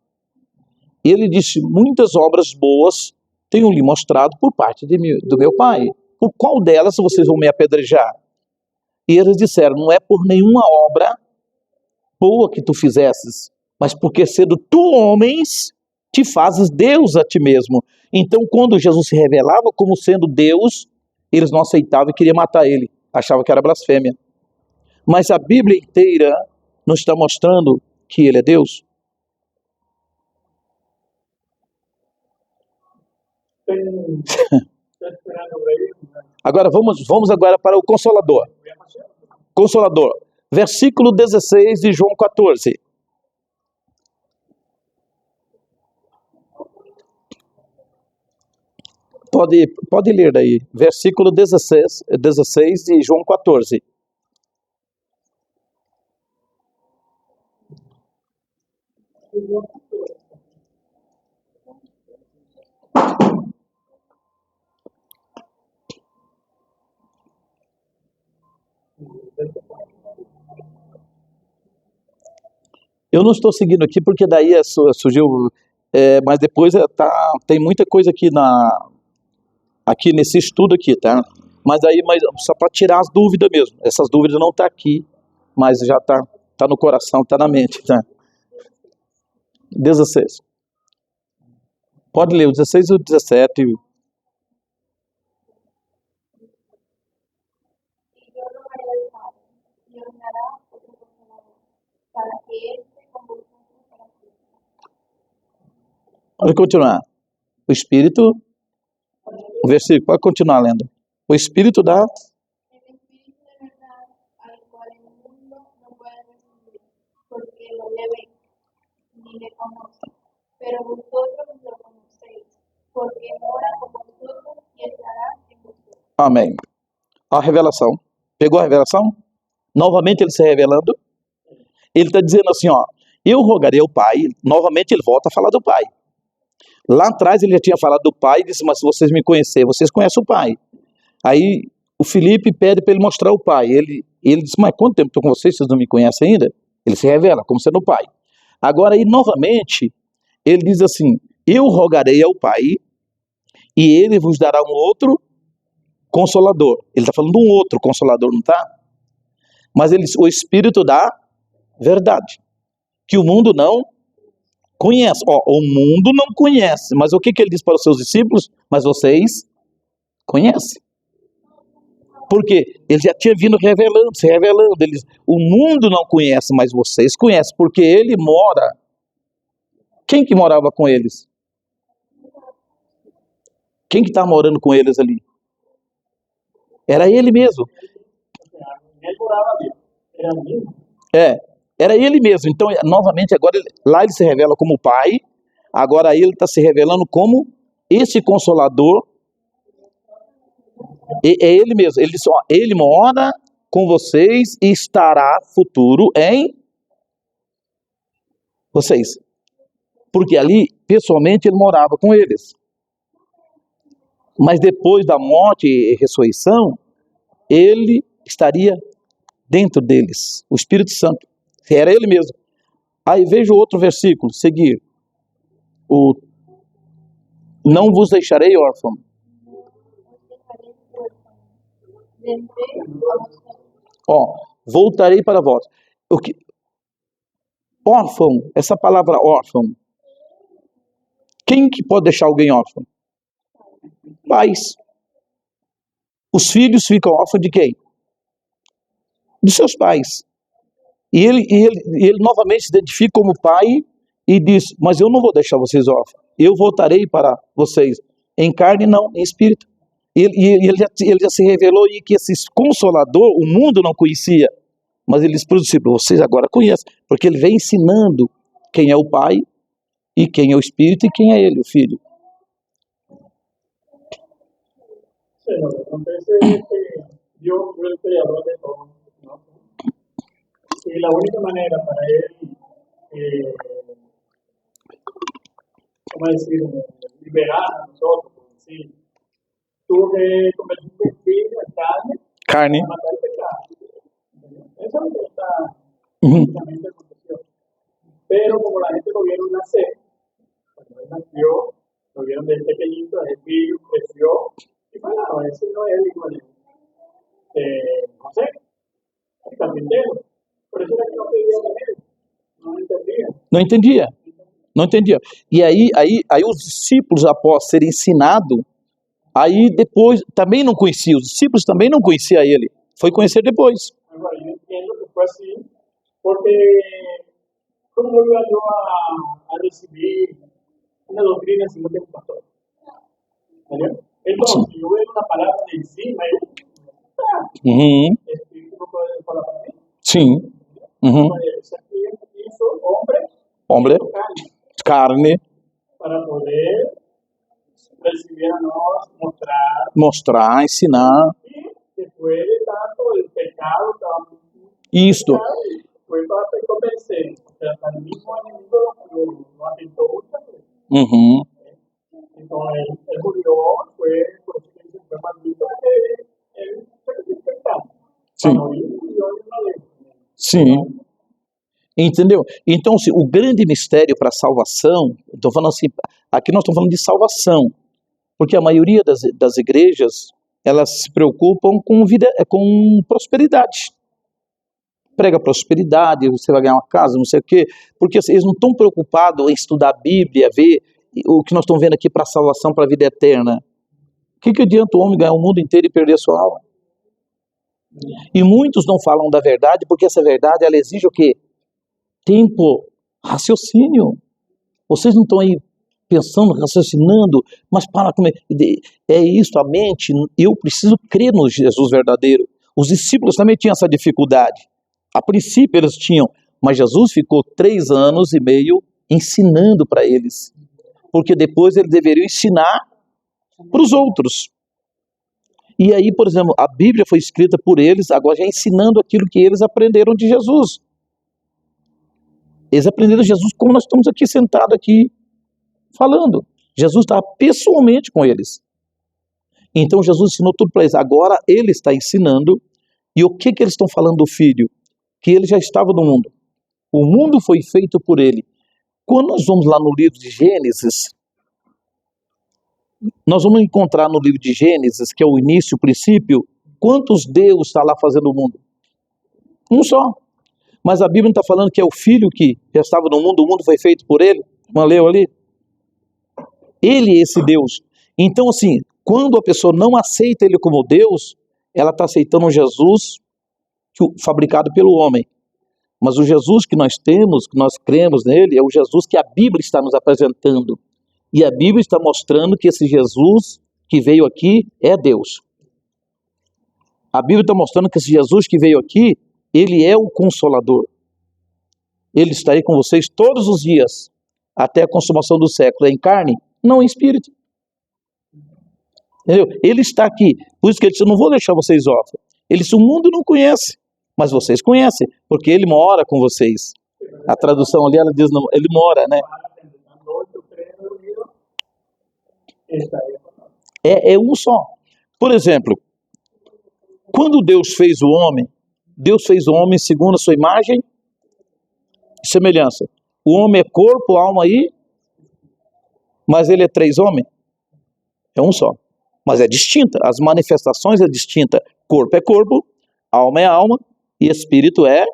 Ele disse, muitas obras boas tenho lhe mostrado por parte do meu Pai. Por qual delas vocês vão me apedrejar? E eles disseram, não é por nenhuma obra boa que tu fizesses, mas porque sendo tu homens, te fazes Deus a ti mesmo. Então quando Jesus se revelava como sendo Deus, eles não aceitavam e queriam matar ele, achavam que era blasfêmia. Mas a Bíblia inteira nos está mostrando que ele é Deus. Agora vamos agora para o Consolador. Consolador. Versículo 16 de João 14. Pode ler daí. Versículo 16 de João 14. Eu não estou seguindo aqui porque daí surgiu, mas depois tem muita coisa aqui nesse estudo aqui, tá? Mas só para tirar as dúvidas mesmo. Essas dúvidas não estão aqui, mas já tá no coração, tá na mente, tá? 16. Pode ler o 16 e o 17. Y yo rogaré al Padre, y os dará otro consolador, para que esté con vosotros para siempre. Pode continuar. O Espírito, o versículo, pode continuar lendo. O Espírito da... El Espíritu de verdad, al cual el mundo no puede recibir, porque no le ve ni le conoce, pero vosotros lo conocéis, porque mora con vosotros y estará en vosotros. Amém. A revelação. Pegou a revelação? Novamente ele se revelando. Ele está dizendo assim, ó, eu rogarei ao Pai. Novamente ele volta a falar do Pai. Lá atrás ele já tinha falado do Pai e disse, mas se vocês me conhecerem, vocês conhecem o Pai. Aí o Filipe pede para ele mostrar o Pai. Ele diz, mas quanto tempo estou com vocês não me conhecem ainda? Ele se revela como sendo o Pai. Agora aí novamente ele diz assim, eu rogarei ao Pai e ele vos dará um outro Consolador. Ele está falando de um outro Consolador, não está? Mas ele diz, o Espírito da verdade, que o mundo não conhece. Ó, o mundo não conhece, mas o que ele diz para os seus discípulos? Mas vocês conhecem. Porque ele já tinha vindo revelando, se revelando. Ele diz, o mundo não conhece, mas vocês conhecem, porque ele mora. Quem que morava com eles? Quem que está morando com eles ali? Era ele mesmo. Él moraba ali. Era o mesmo. Era ele mesmo. Então, novamente, agora lá ele se revela como Pai, agora aí ele está se revelando como esse Consolador. É ele mesmo. Ele diz, ó, ele mora com vocês e estará futuro em vocês. Porque ali, pessoalmente, ele morava com eles. Mas depois da morte e ressurreição, ele estaria dentro deles, o Espírito Santo. Era ele mesmo. Aí veja o outro versículo, seguir. Não vos deixarei órfão. Ó, voltarei para vós. Órfão, essa palavra órfão. Quem que pode deixar alguém órfão? Pais. Os filhos ficam órfãos de quem? Dos seus pais. E ele novamente se identifica como pai e diz, mas eu não vou deixar vocês órfãos. Eu voltarei para vocês. Em carne não, em espírito. Ele já se revelou aí que esse Consolador, o mundo não conhecia. Mas ele disse para os discípulos, vocês agora conhecem. Porque ele vem ensinando quem é o pai, e quem é o espírito, e quem é ele, o filho. Sí, entonces Dios fue el creador de todo, ¿no? Y la única manera para él, ¿cómo decir?, liberar a nosotros, por decir, tuvo que convertirse en espíritu, en carne, para matar el pecado. Eso es lo que está justamente aconteció. Pero como la gente lo vieron nacer, cuando él nació, lo vieron desde pequeñito, desde espíritu, creció. Y bueno, ese no es el hijo de José, el carpintero. Por eso era que no creían en él, no entendían. Não entendia. E aí os discípulos, após serem ensinados, aí depois também não conheciam. Os discípulos também não conheciam ele. Foi conhecer depois. Agora, eu entendo que foi assim, porque como iba yo a recibir una doctrina si no tengo pastor? ¿Vale? Entonces, yo veo una palabra de encima y el Espíritu no puede falar para mí. Sim. Ese Espíritu hizo hombre carne, para poder recibir a nós, mostrar, ensinar. Y después de tanto el pecado estaba Isto. Fue para convencer, hasta el mismo enemigo lo atentó muchas veces. Entonces, él murió, fue maldito porque él se pecado. Sim. Entendeu? Então, o grande mistério para a salvação, estou falando assim, aqui nós estamos falando de salvação, porque a maioria das igrejas, elas se preocupam com vida, com prosperidade. Prega prosperidade, você vai ganhar uma casa, não sei o quê, porque eles não estão preocupados em estudar a Bíblia, ver o que nós estamos vendo aqui para a salvação, para a vida eterna? O que adianta o homem ganhar o mundo inteiro e perder a sua alma? E muitos não falam da verdade, porque essa verdade, ela exige o quê? Tempo, raciocínio. Vocês não estão aí pensando, raciocinando, mas para comer. É isso, a mente, eu preciso crer no Jesus verdadeiro. Os discípulos também tinham essa dificuldade. A princípio eles tinham, mas Jesus ficou 3 anos e meio ensinando para eles. Porque depois eles deveriam ensinar para os outros. E aí, por exemplo, a Bíblia foi escrita por eles, agora já ensinando aquilo que eles aprenderam de Jesus. Eles aprenderam de Jesus como nós estamos aqui sentados aqui falando. Jesus estava pessoalmente com eles. Então Jesus ensinou tudo para eles. Agora ele está ensinando. E o que eles estão falando do Filho? Que ele já estava no mundo. O mundo foi feito por ele. Quando nós vamos lá no livro de Gênesis, nós vamos encontrar no livro de Gênesis, que é o início, o princípio, quantos Deus está lá fazendo o mundo? Um só. Mas a Bíblia não está falando que é o Filho que já estava no mundo, o mundo foi feito por ele? Não leu ali? Ele é esse Deus. Então, assim, quando a pessoa não aceita ele como Deus, ela está aceitando um Jesus fabricado pelo homem. Mas o Jesus que nós temos, que nós cremos nele, é o Jesus que a Bíblia está nos apresentando. E a Bíblia está mostrando que esse Jesus que veio aqui é Deus. A Bíblia está mostrando que esse Jesus que veio aqui, ele é o Consolador. Ele está aí com vocês todos os dias, até a consumação do século. É em carne? Não, em espírito. Entendeu? Ele está aqui. Por isso que ele disse, eu não vou deixar vocês órfãos. Ele disse, o mundo não conhece, mas vocês conhecem, porque ele mora com vocês. A tradução ali, ela diz, não, ele mora, né? É um só. Por exemplo, quando Deus fez o homem segundo a sua imagem e semelhança. O homem é corpo, alma e... Mas ele é 3 homens? É um só. Mas é distinta, as manifestações é distinta. Corpo é corpo, alma é alma e espírito é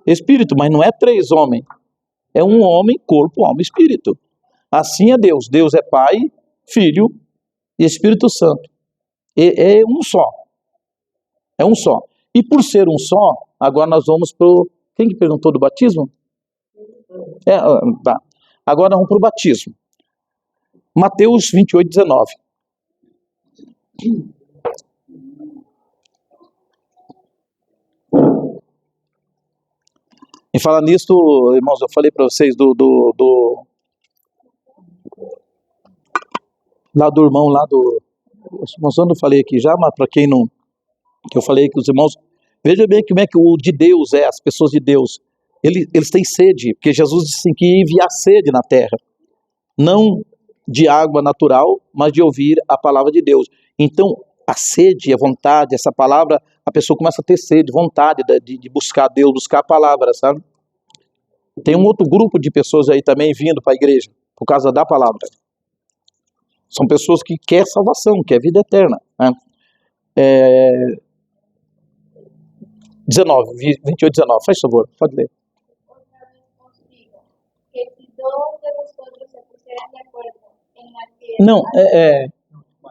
espírito. Mas não é 3 homens. É um homem, corpo, alma e espírito. Assim é Deus. Deus é Pai, Filho e Espírito Santo. É um só. É um só. E por ser um só, agora nós vamos para o... Quem que perguntou do batismo? Tá. Agora vamos para o batismo. Mateus 28, 19. E falar nisso, irmãos, eu falei para vocês lá do irmão, lá do... Eu não falei aqui já, mas para quem não... Eu falei que os irmãos... Veja bem como é que o de Deus é, as pessoas de Deus. Eles têm sede, porque Jesus disse que ia enviar sede na terra. Não de água natural, mas de ouvir a palavra de Deus. Então, a sede, a vontade, essa palavra, a pessoa começa a ter sede, vontade de buscar Deus, buscar a palavra, sabe? Tem um outro grupo de pessoas aí também vindo para a igreja, por causa da palavra. São pessoas que querem salvação, querem vida eterna, né? 28, 19, faz favor, pode ler. Não,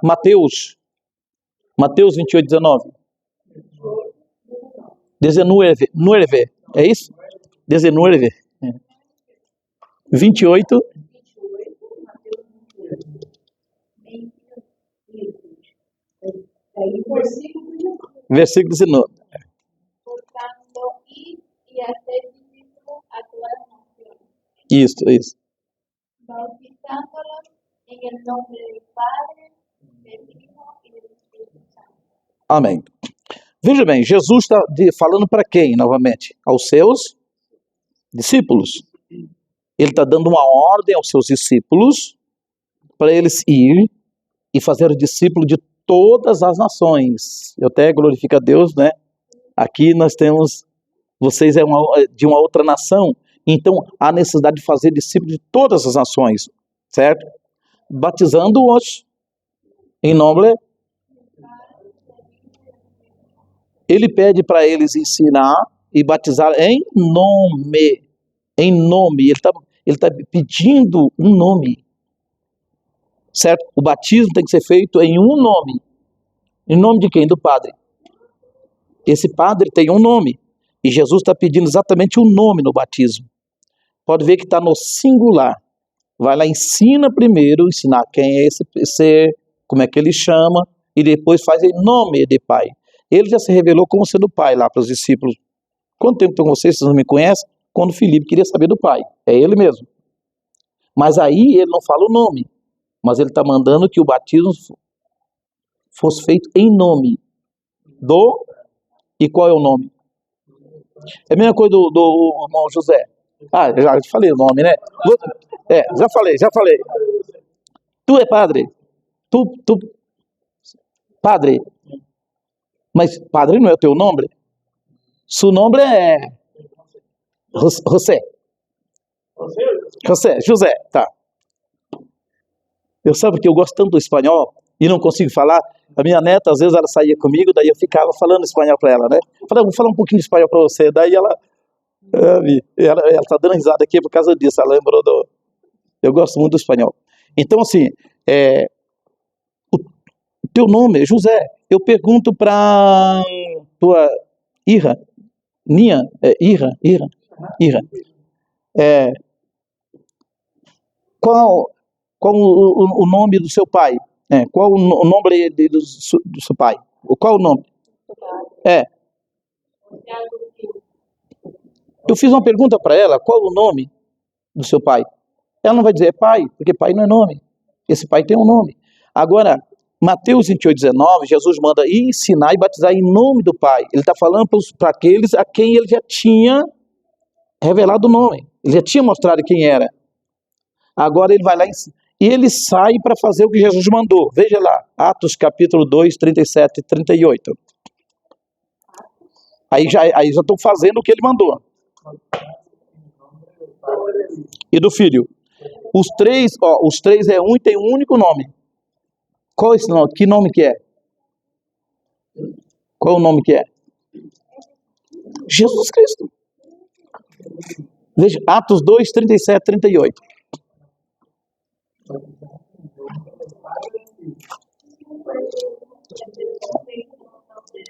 Mateus 28, 19. 19, é isso? 19. 28. Versículo 19. Isso. Bautizándolos en el nombre del Padre, del Hijo y del Espíritu Santo. Amém. Veja bem, Jesus está falando para quem, novamente? Aos seus discípulos. Ele está dando uma ordem aos seus discípulos para eles ir e fazer discípulo de todas as nações. Eu até glorifico a Deus, né? Aqui nós temos, vocês de uma outra nação, então há necessidade de fazer discípulo de todas as nações, certo? Batizando-os em nome. Ele pede para eles ensinar e batizar em nome. Em nome. Ele está pedindo um nome. certo? O batismo tem que ser feito em um nome. Em nome de quem? Do Padre. Esse Padre tem um nome. E Jesus está pedindo exatamente um nome no batismo. Pode ver que está no singular. Vai lá, ensina primeiro, ensinar quem é esse ser, como é que ele chama, e depois faz em nome de Pai. Ele já se revelou como sendo Pai lá para os discípulos. Quanto tempo estou com vocês não me conhecem? Quando Filipe queria saber do Pai. É ele mesmo. Mas aí ele não fala o nome. Mas ele está mandando que o batismo fosse feito em nome do... E qual é o nome? É a mesma coisa do irmão José. Ah, eu já falei o nome, né? Já falei. Tu é padre. Tu, padre. Mas padre não é o teu nome? Seu nome é José, tá. Eu sabe que eu gosto tanto do espanhol e não consigo falar. A minha neta, às vezes, ela saía comigo, daí eu ficava falando espanhol para ela, né? Vou falar um pouquinho de espanhol para você. Daí ela tá dando risada aqui por causa disso. Ela lembrou do... Eu gosto muito do espanhol. Então, assim, o teu nome é José. Eu pergunto para tua Ira, qual o nome do seu pai? Qual o nome do seu pai? Qual o nome? Eu fiz uma pergunta para ela, qual o nome do seu pai? Ela não vai dizer pai, porque pai não é nome. Esse pai tem um nome. Agora, Mateus 28:19, Jesus manda ensinar e batizar em nome do Pai. Ele está falando para aqueles a quem ele já tinha revelado o nome. Ele já tinha mostrado quem era. Agora ele vai lá e ele sai para fazer o que Jesus mandou. Veja lá, Atos capítulo 2, 37 e 38. Aí já estou fazendo o que ele mandou. E do Filho. Os três é um e tem um único nome. Qual é esse nome? Que nome que é? Qual é o nome que é? Jesus Cristo. Veja, Atos 2, 37, 38.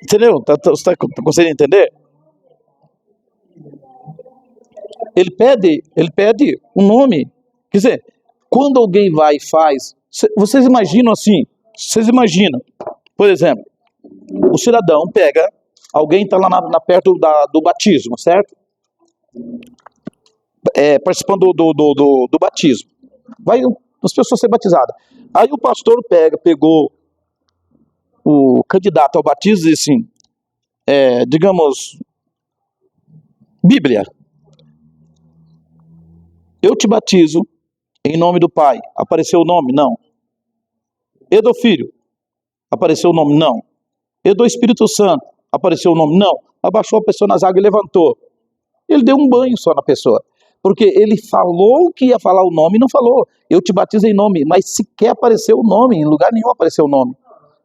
Entendeu? Você está conseguindo entender? Ele pede um nome. Quer dizer, quando alguém vai e faz... Vocês imaginam assim? Vocês imaginam, por exemplo, o cidadão pega... Alguém está lá perto do batismo, certo? Participando do batismo. Vai as pessoas ser batizadas. Aí o pastor pegou o candidato ao batismo e disse assim, digamos, Bíblia. Eu te batizo em nome do Pai. Apareceu o nome? Não. E do Filho? Apareceu o nome? Não. E do Espírito Santo? Apareceu o nome? Não. Abaixou a pessoa nas águas e levantou. Ele deu um banho só na pessoa. Porque ele falou que ia falar o nome e não falou. Eu te batizo em nome, mas sequer apareceu o nome. Em lugar nenhum apareceu o nome.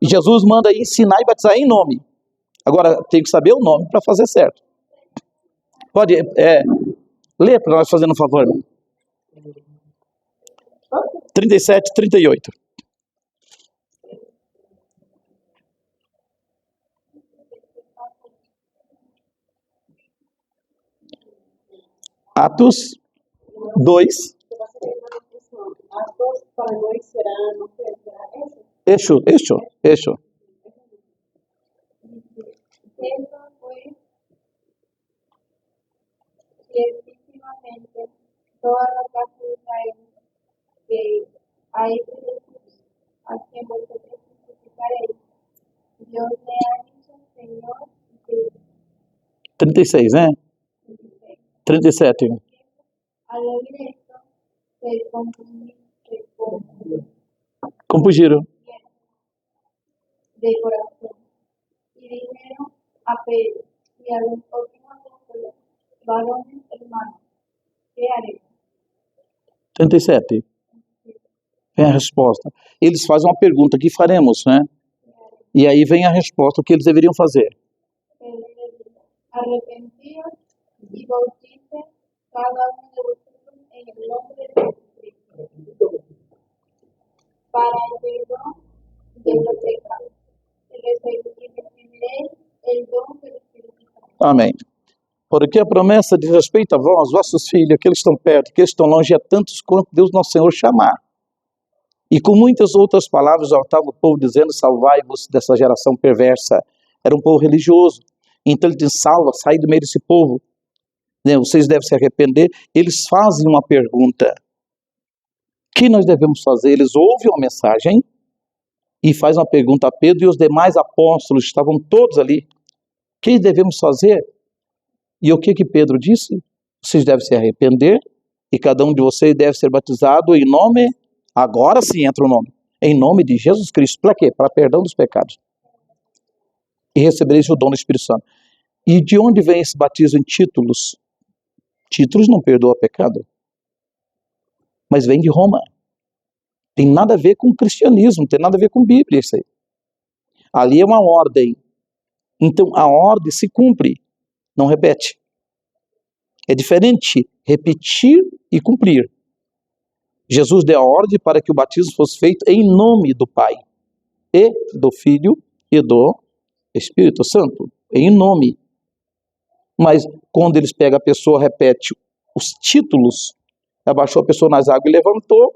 E Jesus manda ensinar e batizar em nome. Agora, tem que saber o nome para fazer certo. Pode ler para nós fazendo um favor. 37, 38. Atos 2. Eixo. Eso fue que efectivamente toda la casa de Israel que a este Jesús, a quien vosotros crucificaréis, Dios le ha dicho Señor y Cristo. 36, né? 37. Al oír esto, se Compungieron de corazón y dijeron a Pedro y a los otros apóstoles, varones hermanos, ¿qué haremos? 37. Vem a resposta. Eles fazem uma pergunta, o que faremos, né? E aí vem a resposta, o que eles deveriam fazer. Arrepentíos y bauticen cada uno de vosotros en el nombre de Jesucristo para el perdón de los pecados. Y recibiréis el don del Espíritu Santo. Amém. Porque a promessa diz respeito a vós, vossos filhos, aqueles que estão perto, aqueles que estão longe, a tantos quanto Deus nosso Senhor chamar. E com muitas outras palavras já estava o povo dizendo, salvai-vos dessa geração perversa. Era um povo religioso. Então ele diz, salva, sai do meio desse povo. Vocês devem se arrepender. Eles fazem uma pergunta. O que nós devemos fazer? Eles ouvem uma mensagem e fazem uma pergunta a Pedro e os demais apóstolos, estavam todos ali. O que devemos fazer? E o que Pedro disse? Vocês devem se arrepender e cada um de vocês deve ser batizado em nome, agora sim entra o nome, em nome de Jesus Cristo. Para quê? Para perdão dos pecados. E recebereis o dom do Espírito Santo. E de onde vem esse batismo em títulos? Títulos não perdoam pecado. Mas vem de Roma. Tem nada a ver com cristianismo, tem nada a ver com Bíblia isso aí. Ali é uma ordem. Então a ordem se cumpre, não repete. É diferente repetir e cumprir. Jesus deu a ordem para que o batismo fosse feito em nome do Pai, e do Filho, e do Espírito Santo. Em nome. Mas quando eles pegam a pessoa, repete os títulos, abaixou a pessoa nas águas e levantou,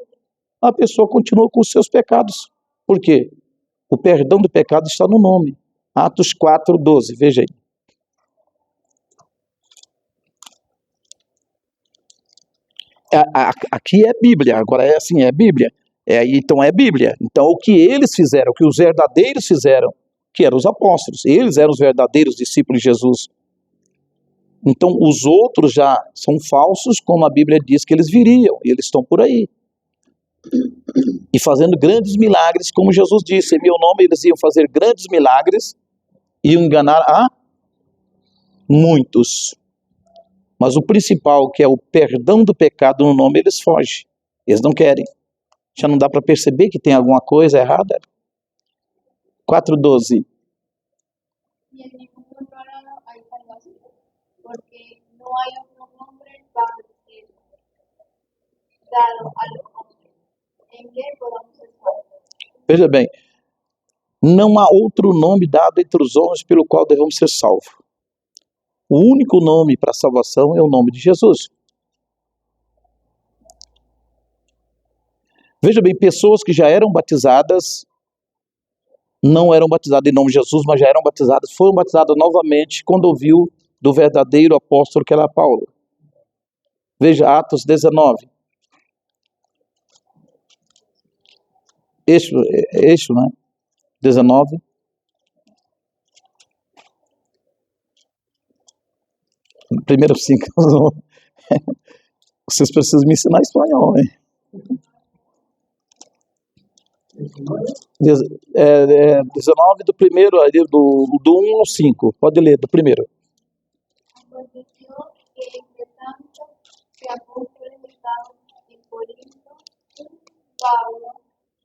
a pessoa continua com os seus pecados. Por quê? O perdão do pecado está no nome. Atos 4:12, veja aí. Aqui é Bíblia, agora é assim, é Bíblia. Então é Bíblia. Então o que eles fizeram, o que os verdadeiros fizeram, que eram os apóstolos, eles eram os verdadeiros discípulos de Jesus. Então os outros já são falsos, como a Bíblia diz que eles viriam, e eles estão por aí. E fazendo grandes milagres, como Jesus disse, em meu nome eles iam fazer grandes milagres, iam enganar a muitos. Mas o principal, que é o perdão do pecado no nome, eles fogem. Eles não querem. Já não dá para perceber que tem alguma coisa errada? 4:12. Y en ningún lugar hay salvación, porque no hay otro nombre bajo el cielo dado a los hombres en que podamos ser salvos. Veja bem, não há outro nome dado entre os homens pelo qual devemos ser salvos. O único nome para a salvação é o nome de Jesus. Veja bem, pessoas que já eram batizadas, não eram batizadas em nome de Jesus, mas já eram batizadas, foram batizadas novamente quando ouviu do verdadeiro apóstolo que era Paulo. Veja Atos 19. Eixo, né? 19. Primeiro 5. Vocês precisam me ensinar espanhol, hein? 19 do primeiro, do 1 ao 5. Pode ler, do primeiro. Aconteció que entre tanto que apóstoles estaban en Corinto, Pablo,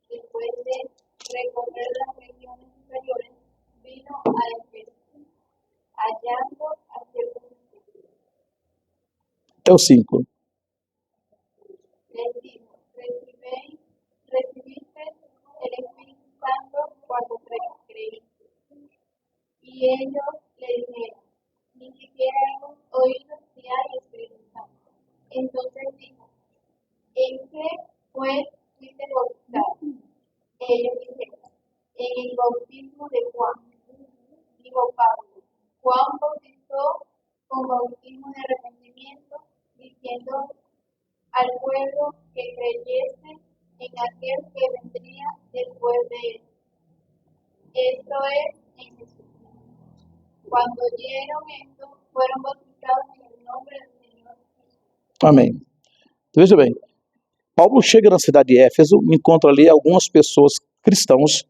después de recorrer las regiones inferiores, vino a Éfeso, hallando a ciertos discípulos. Até o 5. Les dijo, recibiste el Espíritu Santo cuando creíste. Y ellos le dijeron, ni siquiera hemos oído si hay Espíritu Santo. Entonces dijo, ¿en qué pues fuiste bautizados? Ellos dijeron, en el bautismo de Juan. Dijo Pablo, Juan bautizó con bautismo de arrepentimiento, diciendo al pueblo que creyese en aquel que vendría después de él. Esto es en Jesús. Cuando oyeron esto, fueron bautizados en el nombre del Señor Jesús. Amém. Veja bem, Paulo chega na cidade de Éfeso, encontra ali algumas pessoas cristãos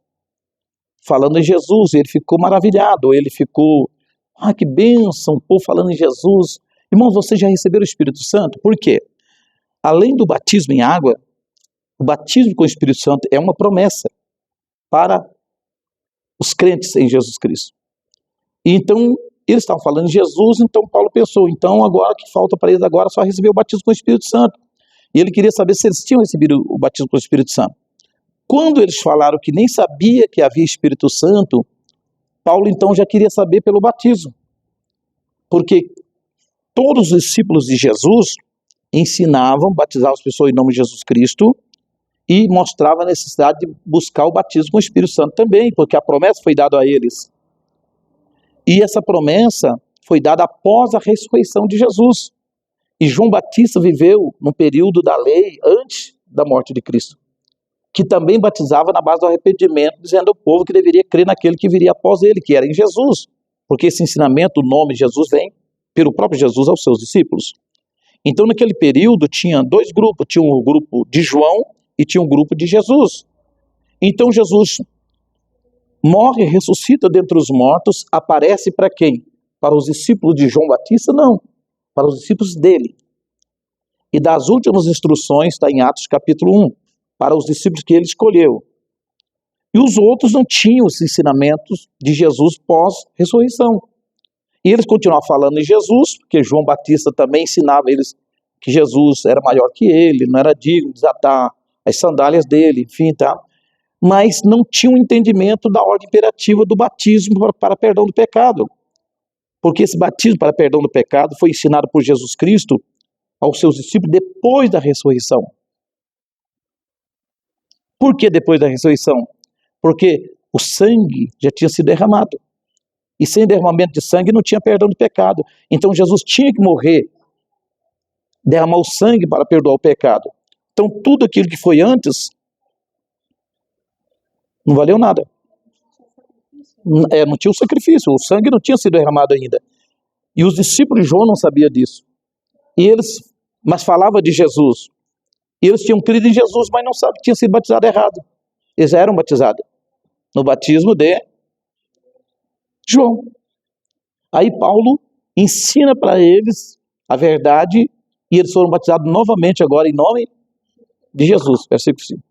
falando em Jesus, e ele ficou maravilhado, ele ficou, que bênção, o povo falando em Jesus. Irmãos, vocês já receberam o Espírito Santo? Por quê? Além do batismo em água, o batismo com o Espírito Santo é uma promessa para os crentes em Jesus Cristo. E então, eles estavam falando de Jesus, então Paulo pensou, então agora o que falta para eles agora é só receber o batismo com o Espírito Santo. E ele queria saber se eles tinham recebido o batismo com o Espírito Santo. quando eles falaram que nem sabia que havia Espírito Santo, Paulo então já queria saber pelo batismo. Porque todos os discípulos de Jesus ensinavam, batizavam as pessoas em nome de Jesus Cristo e mostravam a necessidade de buscar o batismo com o Espírito Santo também, porque a promessa foi dada a eles. E essa promessa foi dada após a ressurreição de Jesus. E João Batista viveu no período da lei antes da morte de Cristo, que também batizava na base do arrependimento, dizendo ao povo que deveria crer naquele que viria após ele, que era em Jesus. Porque esse ensinamento, o nome de Jesus, vem pelo próprio Jesus aos seus discípulos. Então, naquele período, tinha dois grupos. Tinha um grupo de João e tinha um grupo de Jesus. Então, Jesus morre, ressuscita dentre os mortos, aparece para quem? Para os discípulos de João Batista? Não, para os discípulos dele. E das últimas instruções, está em Atos capítulo 1, para os discípulos que ele escolheu. E os outros não tinham os ensinamentos de Jesus pós-ressurreição. E eles continuavam falando em Jesus, porque João Batista também ensinava eles que Jesus era maior que ele, não era digno de desatar as sandálias dele, enfim, tá? Mas não tinham entendimento da ordem imperativa do batismo para perdão do pecado. Porque esse batismo para perdão do pecado foi ensinado por Jesus Cristo aos seus discípulos depois da ressurreição. Por que depois da ressurreição? Porque o sangue já tinha sido derramado. E sem derramamento de sangue não tinha perdão do pecado. Então Jesus tinha que morrer, derramar o sangue para perdoar o pecado. Então tudo aquilo que foi antes não valeu nada. Não tinha o sacrifício, o sangue não tinha sido derramado ainda. E os discípulos de João não sabiam disso. Mas falavam de Jesus. E eles tinham crido em Jesus, mas não sabiam que tinha sido batizado errado. Eles já eram batizados no batismo de João. Aí Paulo ensina para eles a verdade e eles foram batizados novamente agora em nome de Jesus. Versículo 5.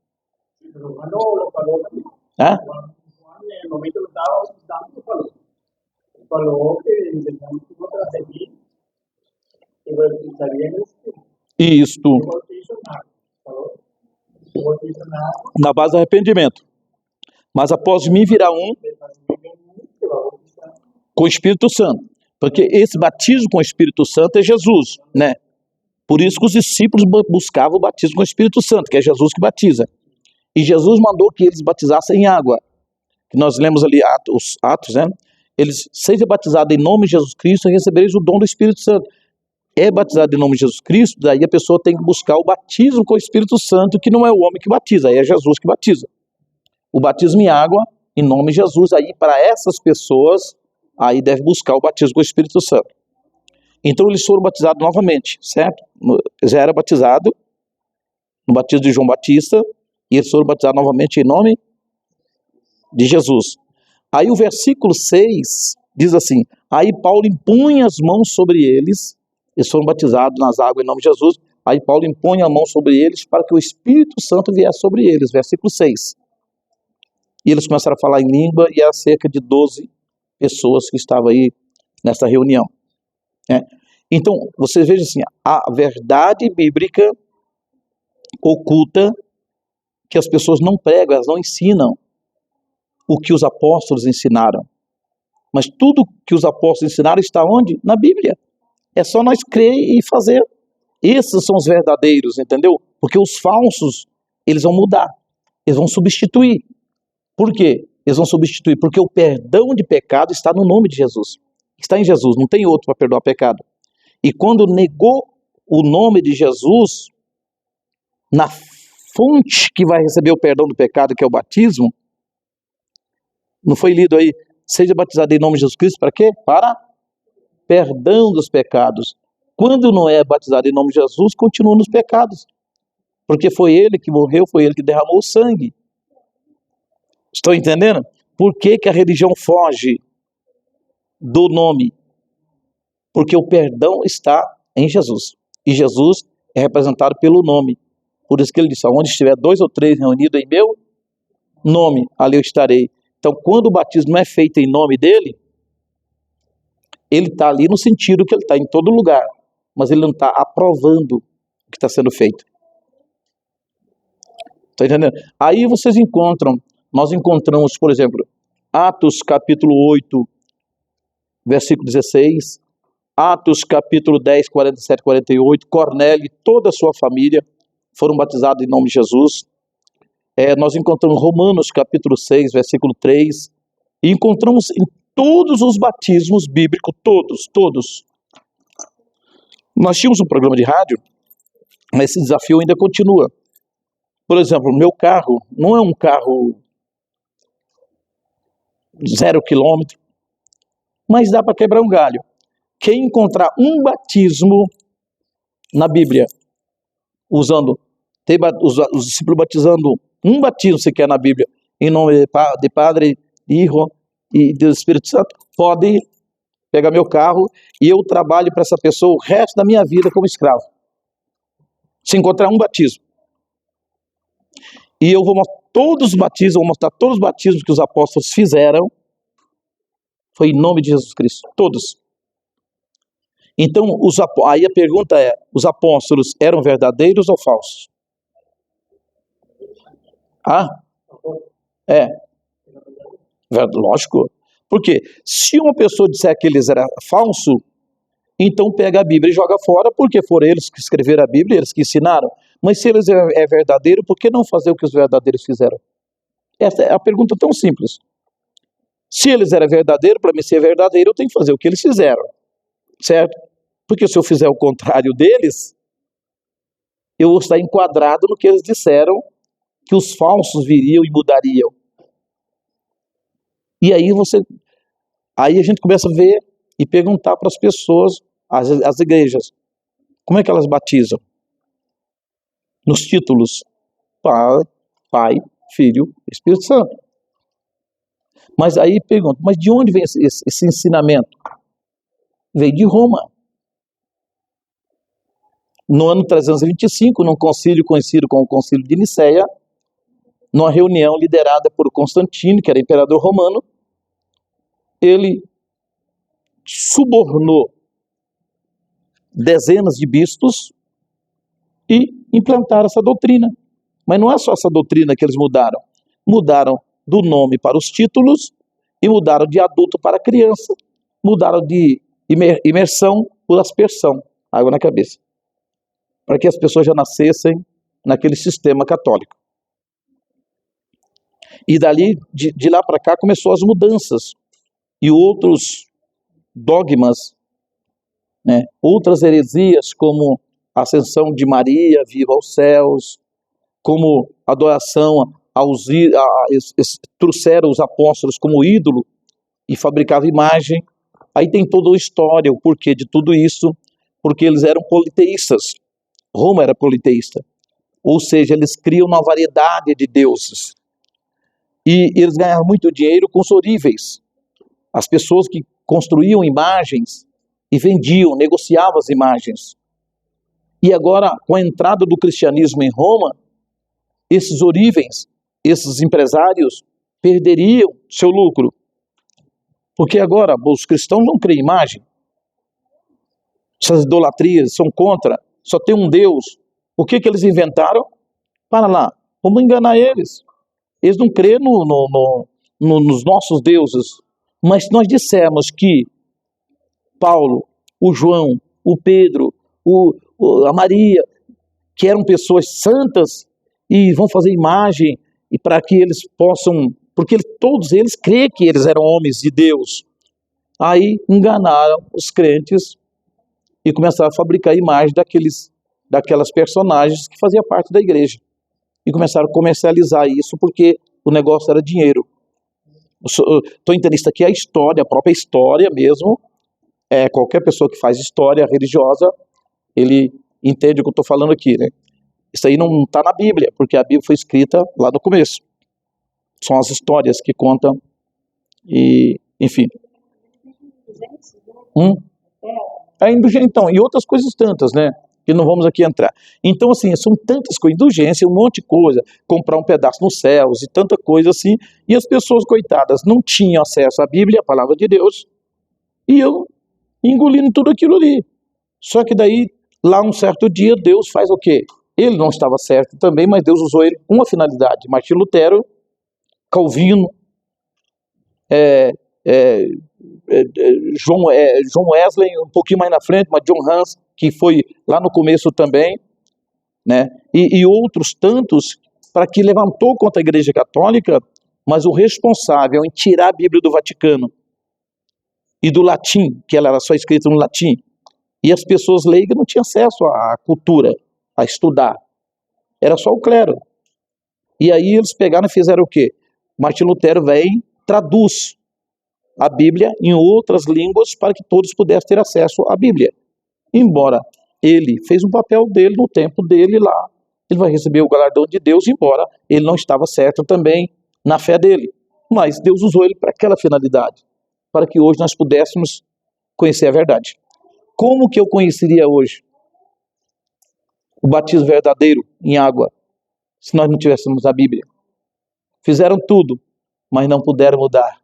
¿Ah? En el momento que estaba bautizando, falou que depois que você vai seguir, que bautizaria no Espírito. Isto. Eu bautizo nada. Falou? Eu bautizo nada. Na base do arrependimento. Mas após mim virá um com o Espírito Santo. Porque esse batismo com o Espírito Santo é Jesus, né? Por isso que os discípulos buscavam o batismo com o Espírito Santo, que é Jesus que batiza. E Jesus mandou que eles batizassem em água. Que nós lemos ali Atos, né? Eles sejam batizados em nome de Jesus Cristo e recebereis o dom do Espírito Santo. É batizado em nome de Jesus Cristo, daí a pessoa tem que buscar o batismo com o Espírito Santo, que não é o homem que batiza, aí é Jesus que batiza. O batismo em água, em nome de Jesus, aí para essas pessoas, aí deve buscar o batismo com o Espírito Santo. Então eles foram batizados novamente, certo? Já era batizado no batismo de João Batista, e eles foram batizados novamente em nome de Jesus. Aí o versículo 6 diz assim: aí Paulo impunha as mãos sobre eles, eles foram batizados nas águas em nome de Jesus, aí Paulo impõe a mão sobre eles para que o Espírito Santo viesse sobre eles, versículo 6. E eles começaram a falar em língua e há cerca de 12 pessoas que estavam aí nessa reunião. Né? Então, você veja assim, a verdade bíblica oculta que as pessoas não pregam, elas não ensinam o que os apóstolos ensinaram. Mas tudo que os apóstolos ensinaram está onde? Na Bíblia. É só nós crer e fazer. Esses são os verdadeiros, entendeu? Porque os falsos, eles vão mudar. Eles vão substituir. Por quê? Eles vão substituir porque o perdão de pecado está no nome de Jesus. Está em Jesus, não tem outro para perdoar pecado. E quando negou o nome de Jesus, na fonte que vai receber o perdão do pecado, que é o batismo, não foi lido aí, seja batizado em nome de Jesus Cristo, para quê? Para perdão dos pecados. Quando não é batizado em nome de Jesus, continua nos pecados. Porque foi ele que morreu, foi ele que derramou o sangue. Estão entendendo? Por que que a religião foge do nome? Porque o perdão está em Jesus. E Jesus é representado pelo nome. Por isso que ele disse, onde estiver 2 ou 3 reunidos em meu nome, ali eu estarei. Então, quando o batismo não é feito em nome dele, ele está ali no sentido que ele está em todo lugar, mas ele não está aprovando o que está sendo feito. Tá entendendo? Aí nós encontramos, por exemplo, Atos capítulo 8, versículo 16, Atos capítulo 10, 47, 48, Cornélio e toda a sua família foram batizados em nome de Jesus. Nós encontramos Romanos capítulo 6, versículo 3, e encontramos em todos os batismos bíblicos, todos. Nós tínhamos um programa de rádio, mas esse desafio ainda continua. Por exemplo, meu carro não é um carro 0 quilômetro, mas dá para quebrar um galho. Quem encontrar um batismo na Bíblia, os discípulos batizando um batismo sequer na Bíblia, em nome de Padre, Hijo e do Espírito Santo, pode pegar meu carro e eu trabalho para essa pessoa o resto da minha vida como escravo. Se encontrar um batismo. E eu vou mostrar todos os batismos que os apóstolos fizeram, foi em nome de Jesus Cristo, todos. Então, aí a pergunta é, os apóstolos eram verdadeiros ou falsos? Lógico. Porque se uma pessoa disser que eles eram falsos, então pega a Bíblia e joga fora, porque foram eles que escreveram a Bíblia, eles que ensinaram. Mas se eles é verdadeiro, por que não fazer o que os verdadeiros fizeram? Essa é a pergunta tão simples. Se eles eram verdadeiros, para mim ser verdadeiro, eu tenho que fazer o que eles fizeram. Certo? Porque se eu fizer o contrário deles, eu vou estar enquadrado no que eles disseram, que os falsos viriam e mudariam. E aí a gente começa a ver e perguntar para as pessoas, as igrejas, como é que elas batizam? Nos títulos, Pai, Filho, Espírito Santo. Mas aí pergunto, mas de onde vem esse ensinamento? Veio de Roma. No ano 325, num concílio conhecido como o Concílio de Nicéia, numa reunião liderada por Constantino, que era imperador romano, ele subornou dezenas de bispos e implantaram essa doutrina. Mas não é só essa doutrina que eles mudaram. Mudaram do nome para os títulos e mudaram de adulto para criança. Mudaram de imersão por aspersão, água na cabeça. Para que as pessoas já nascessem naquele sistema católico. E dali, de lá para cá, começou as mudanças. E outros dogmas, né? Outras heresias, como a ascensão de Maria, viva aos céus, como adoração trouxeram os apóstolos como ídolo e fabricavam imagem. Aí tem toda a história, o porquê de tudo isso, porque eles eram politeístas. Roma era politeísta, ou seja, eles criam uma variedade de deuses. E eles ganhavam muito dinheiro com os oríveis. As pessoas que construíam imagens e vendiam, negociavam as imagens. E agora, com a entrada do cristianismo em Roma, esses oríveis, esses empresários, perderiam seu lucro. Porque agora os cristãos não creem em imagem. Essas idolatrias são contra, só tem um Deus. O que eles inventaram? Para lá, vamos enganar eles. Eles não creem nos nossos deuses. Mas se nós dissermos que Paulo, o João, o Pedro, a Maria, que eram pessoas santas e vão fazer imagem e para que eles possam, porque todos eles creem que eles eram homens de Deus. Aí enganaram os crentes e começaram a fabricar imagens daquelas personagens que faziam parte da igreja. E começaram a comercializar isso porque o negócio era dinheiro. Estou entendendo isso aqui, é a história, a própria história mesmo. Qualquer pessoa que faz história religiosa, ele entende o que eu estou falando aqui, né? Isso aí não está na Bíblia, porque a Bíblia foi escrita lá no começo. São as histórias que contam e, enfim. Então, e outras coisas tantas, né? Que não vamos aqui entrar. Então, assim, são tantas coisas, indulgência, um monte de coisa, comprar um pedaço nos céus e tanta coisa assim, e as pessoas, coitadas, não tinham acesso à Bíblia, à palavra de Deus, e eu engolindo tudo aquilo ali. Só que daí, lá um certo dia, Deus faz o quê? Ele não estava certo também, mas Deus usou ele com uma finalidade. Martinho Lutero, Calvino, John Wesley, um pouquinho mais na frente, mas John Hus, que foi lá no começo também, né? E outros tantos, para que levantou contra a Igreja Católica, mas o responsável em tirar a Bíblia do Vaticano e do latim, que ela era só escrita no latim, e as pessoas leigas não tinham acesso à cultura, a estudar. Era só o clero. E aí eles pegaram e fizeram o quê? Martinho Lutero vem, traduz a Bíblia em outras línguas para que todos pudessem ter acesso à Bíblia. Embora ele fez um papel dele no tempo dele lá, ele vai receber o galardão de Deus, embora ele não estava certo também na fé dele. Mas Deus usou ele para aquela finalidade, para que hoje nós pudéssemos conhecer a verdade. Como que eu conheceria hoje o batismo verdadeiro em água, se nós não tivéssemos a Bíblia? Fizeram tudo, mas não puderam mudar.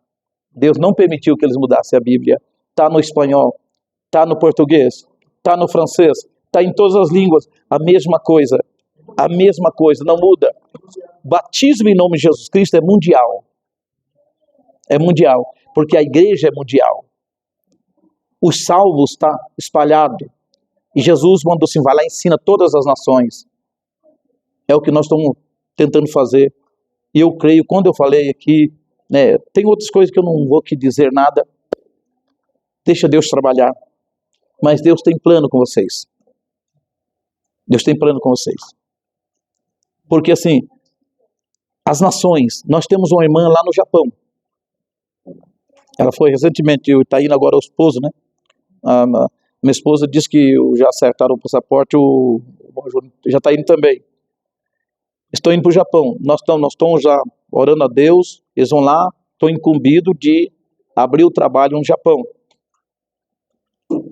Deus não permitiu que eles mudassem a Bíblia. Está no espanhol, está no português, está no francês, está em todas as línguas. A mesma coisa, não muda. Batismo em nome de Jesus Cristo é mundial. É mundial, porque a igreja é mundial. Os salvos está espalhado. E Jesus mandou assim, vai lá e ensina todas as nações. É o que nós estamos tentando fazer. E eu creio, quando eu falei aqui, né, tem outras coisas que eu não vou aqui dizer nada. Deixa Deus trabalhar. Mas Deus tem plano com vocês. Deus tem plano com vocês. Porque assim, as nações, nós temos uma irmã lá no Japão. Ela foi recentemente, está indo agora o esposo, né? Minha esposa disse que já acertaram o passaporte, já está indo também. Estou indo para o Japão. Nós estamos já orando a Deus. Eles vão lá. Estou incumbido de abrir o trabalho no Japão.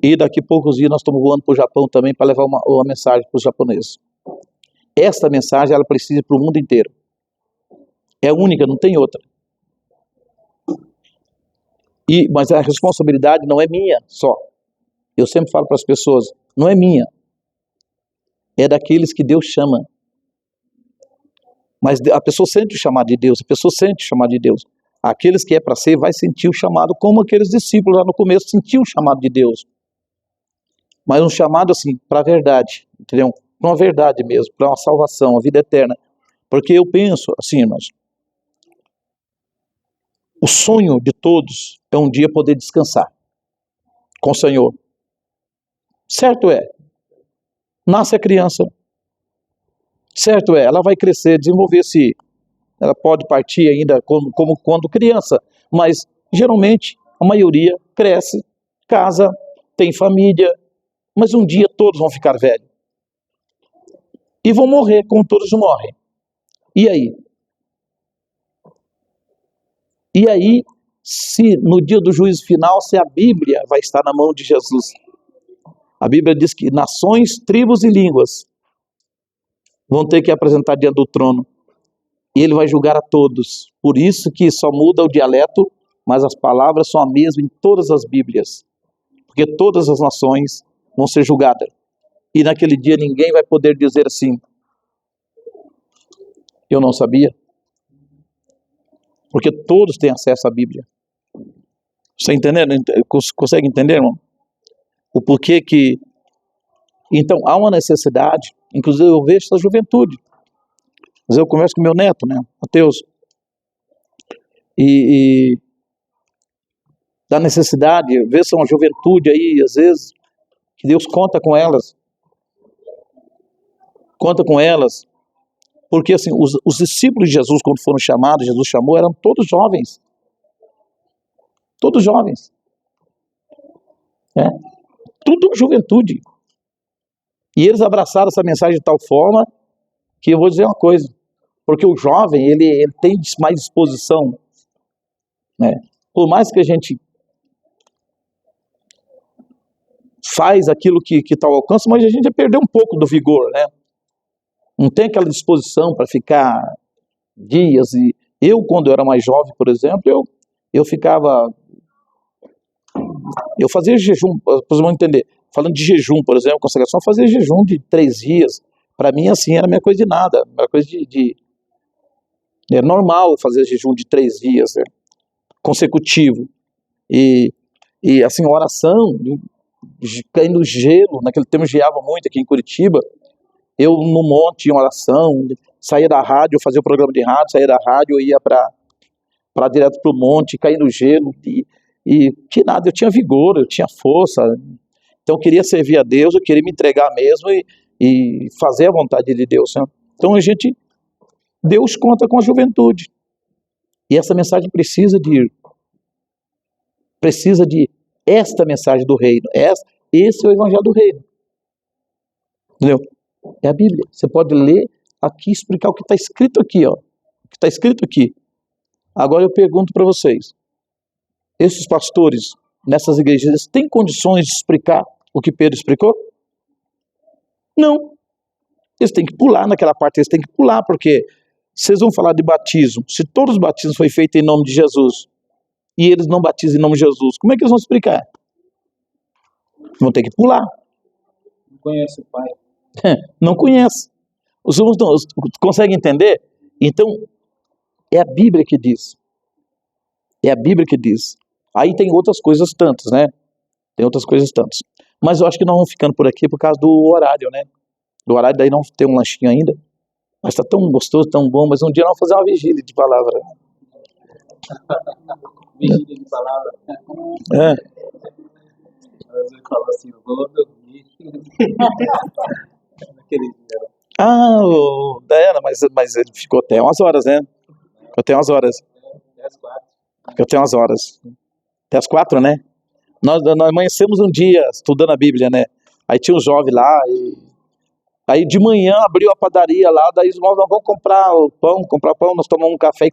E daqui a poucos dias nós estamos voando para o Japão também para levar uma mensagem para os japoneses. Esta mensagem ela precisa para o mundo inteiro. É única, não tem outra. Mas a responsabilidade não é minha só. Eu sempre falo para as pessoas, não é minha. É daqueles que Deus chama. Mas a pessoa sente o chamado de Deus, Aqueles que é para ser, vai sentir o chamado, como aqueles discípulos lá no começo sentiam o chamado de Deus. Mas um chamado assim, para a verdade, entendeu? Para uma verdade mesmo, para uma salvação, a vida eterna. Porque eu penso assim, irmãos, o sonho de todos é um dia poder descansar com o Senhor. Certo é, nasce a criança, certo é, ela vai crescer, desenvolver-se, ela pode partir ainda como quando criança, mas geralmente a maioria cresce, casa, tem família, mas um dia todos vão ficar velhos. E vão morrer como todos morrem. E aí? E aí, se no dia do juízo final, se a Bíblia vai estar na mão de Jesus? A Bíblia diz que nações, tribos e línguas vão ter que apresentar diante do trono. E ele vai julgar a todos. Por isso que só muda o dialeto, mas as palavras são a mesma em todas as Bíblias. Porque todas as nações vão ser julgadas. E naquele dia ninguém vai poder dizer assim, eu não sabia. Porque todos têm acesso à Bíblia. Você entendendo? Consegue entender, irmão? O porquê que... Então, há uma necessidade, inclusive eu vejo essa juventude. Mas eu converso com meu neto, né, Mateus, e da necessidade, ver se é uma juventude aí, às vezes, que Deus conta com elas, porque assim, os discípulos de Jesus, quando foram chamados, Jesus chamou, eram todos jovens, né? Tudo juventude, e eles abraçaram essa mensagem de tal forma, que eu vou dizer uma coisa, porque o jovem, ele tem mais disposição, né? Por mais que a gente faz aquilo que está ao alcance, mas a gente já perdeu um pouco do vigor, né? Não tem aquela disposição para ficar dias. E eu, quando eu era mais jovem, por exemplo, eu fazia jejum, para vocês vão entender, falando de jejum, por exemplo, consagração, eu fazia jejum de 3 dias, Para mim, assim, era a minha coisa de nada. Era coisa é normal fazer jejum de 3 dias, né, consecutivo. E assim, oração, caindo gelo, naquele tempo geava muito aqui em Curitiba, eu no monte em oração, saía da rádio, fazia o programa de rádio, saía da rádio, eu ia para direto pro monte, caindo gelo, e que nada, eu tinha vigor, eu tinha força, então eu queria servir a Deus, eu queria me entregar mesmo e fazer a vontade de Deus, né? Então Deus conta com a juventude, e essa mensagem precisa de esta mensagem do reino, esse é o evangelho do reino, entendeu? É a Bíblia, você pode ler aqui, explicar o que está escrito aqui, ó, o que está escrito aqui. Agora eu pergunto para vocês, esses pastores nessas igrejas, eles têm condições de explicar o que Pedro explicou? Não. Eles têm que pular naquela parte, eles têm que pular, porque vocês vão falar de batismo, se todos os batismos foi feito em nome de Jesus, e eles não batizam em nome de Jesus, como é que eles vão explicar? Vão ter que pular. Não conhece o Pai. Não conhece. Os irmãos conseguem entender? Então, é a Bíblia que diz. É a Bíblia que diz. Aí tem outras coisas tantas, né? Tem outras coisas tantas. Mas eu acho que nós vamos ficando por aqui por causa do horário, né? Do horário, daí não tem um lanchinho ainda. Mas tá tão gostoso, tão bom. Mas um dia nós vamos fazer uma vigília de palavra. Vigília de palavra. É. Você falou assim, eu vou dormir. Naquele dia. Ah, Diana, mas ele ficou até umas horas, né? Ficou até umas horas. Até as 4. Ficou até umas horas. Até as 4, né? Nós amanhecemos um dia estudando a Bíblia, né? Aí tinha um jovem lá, aí de manhã abriu a padaria lá, daí os irmãos, nós vamos comprar pão, nós tomamos um café e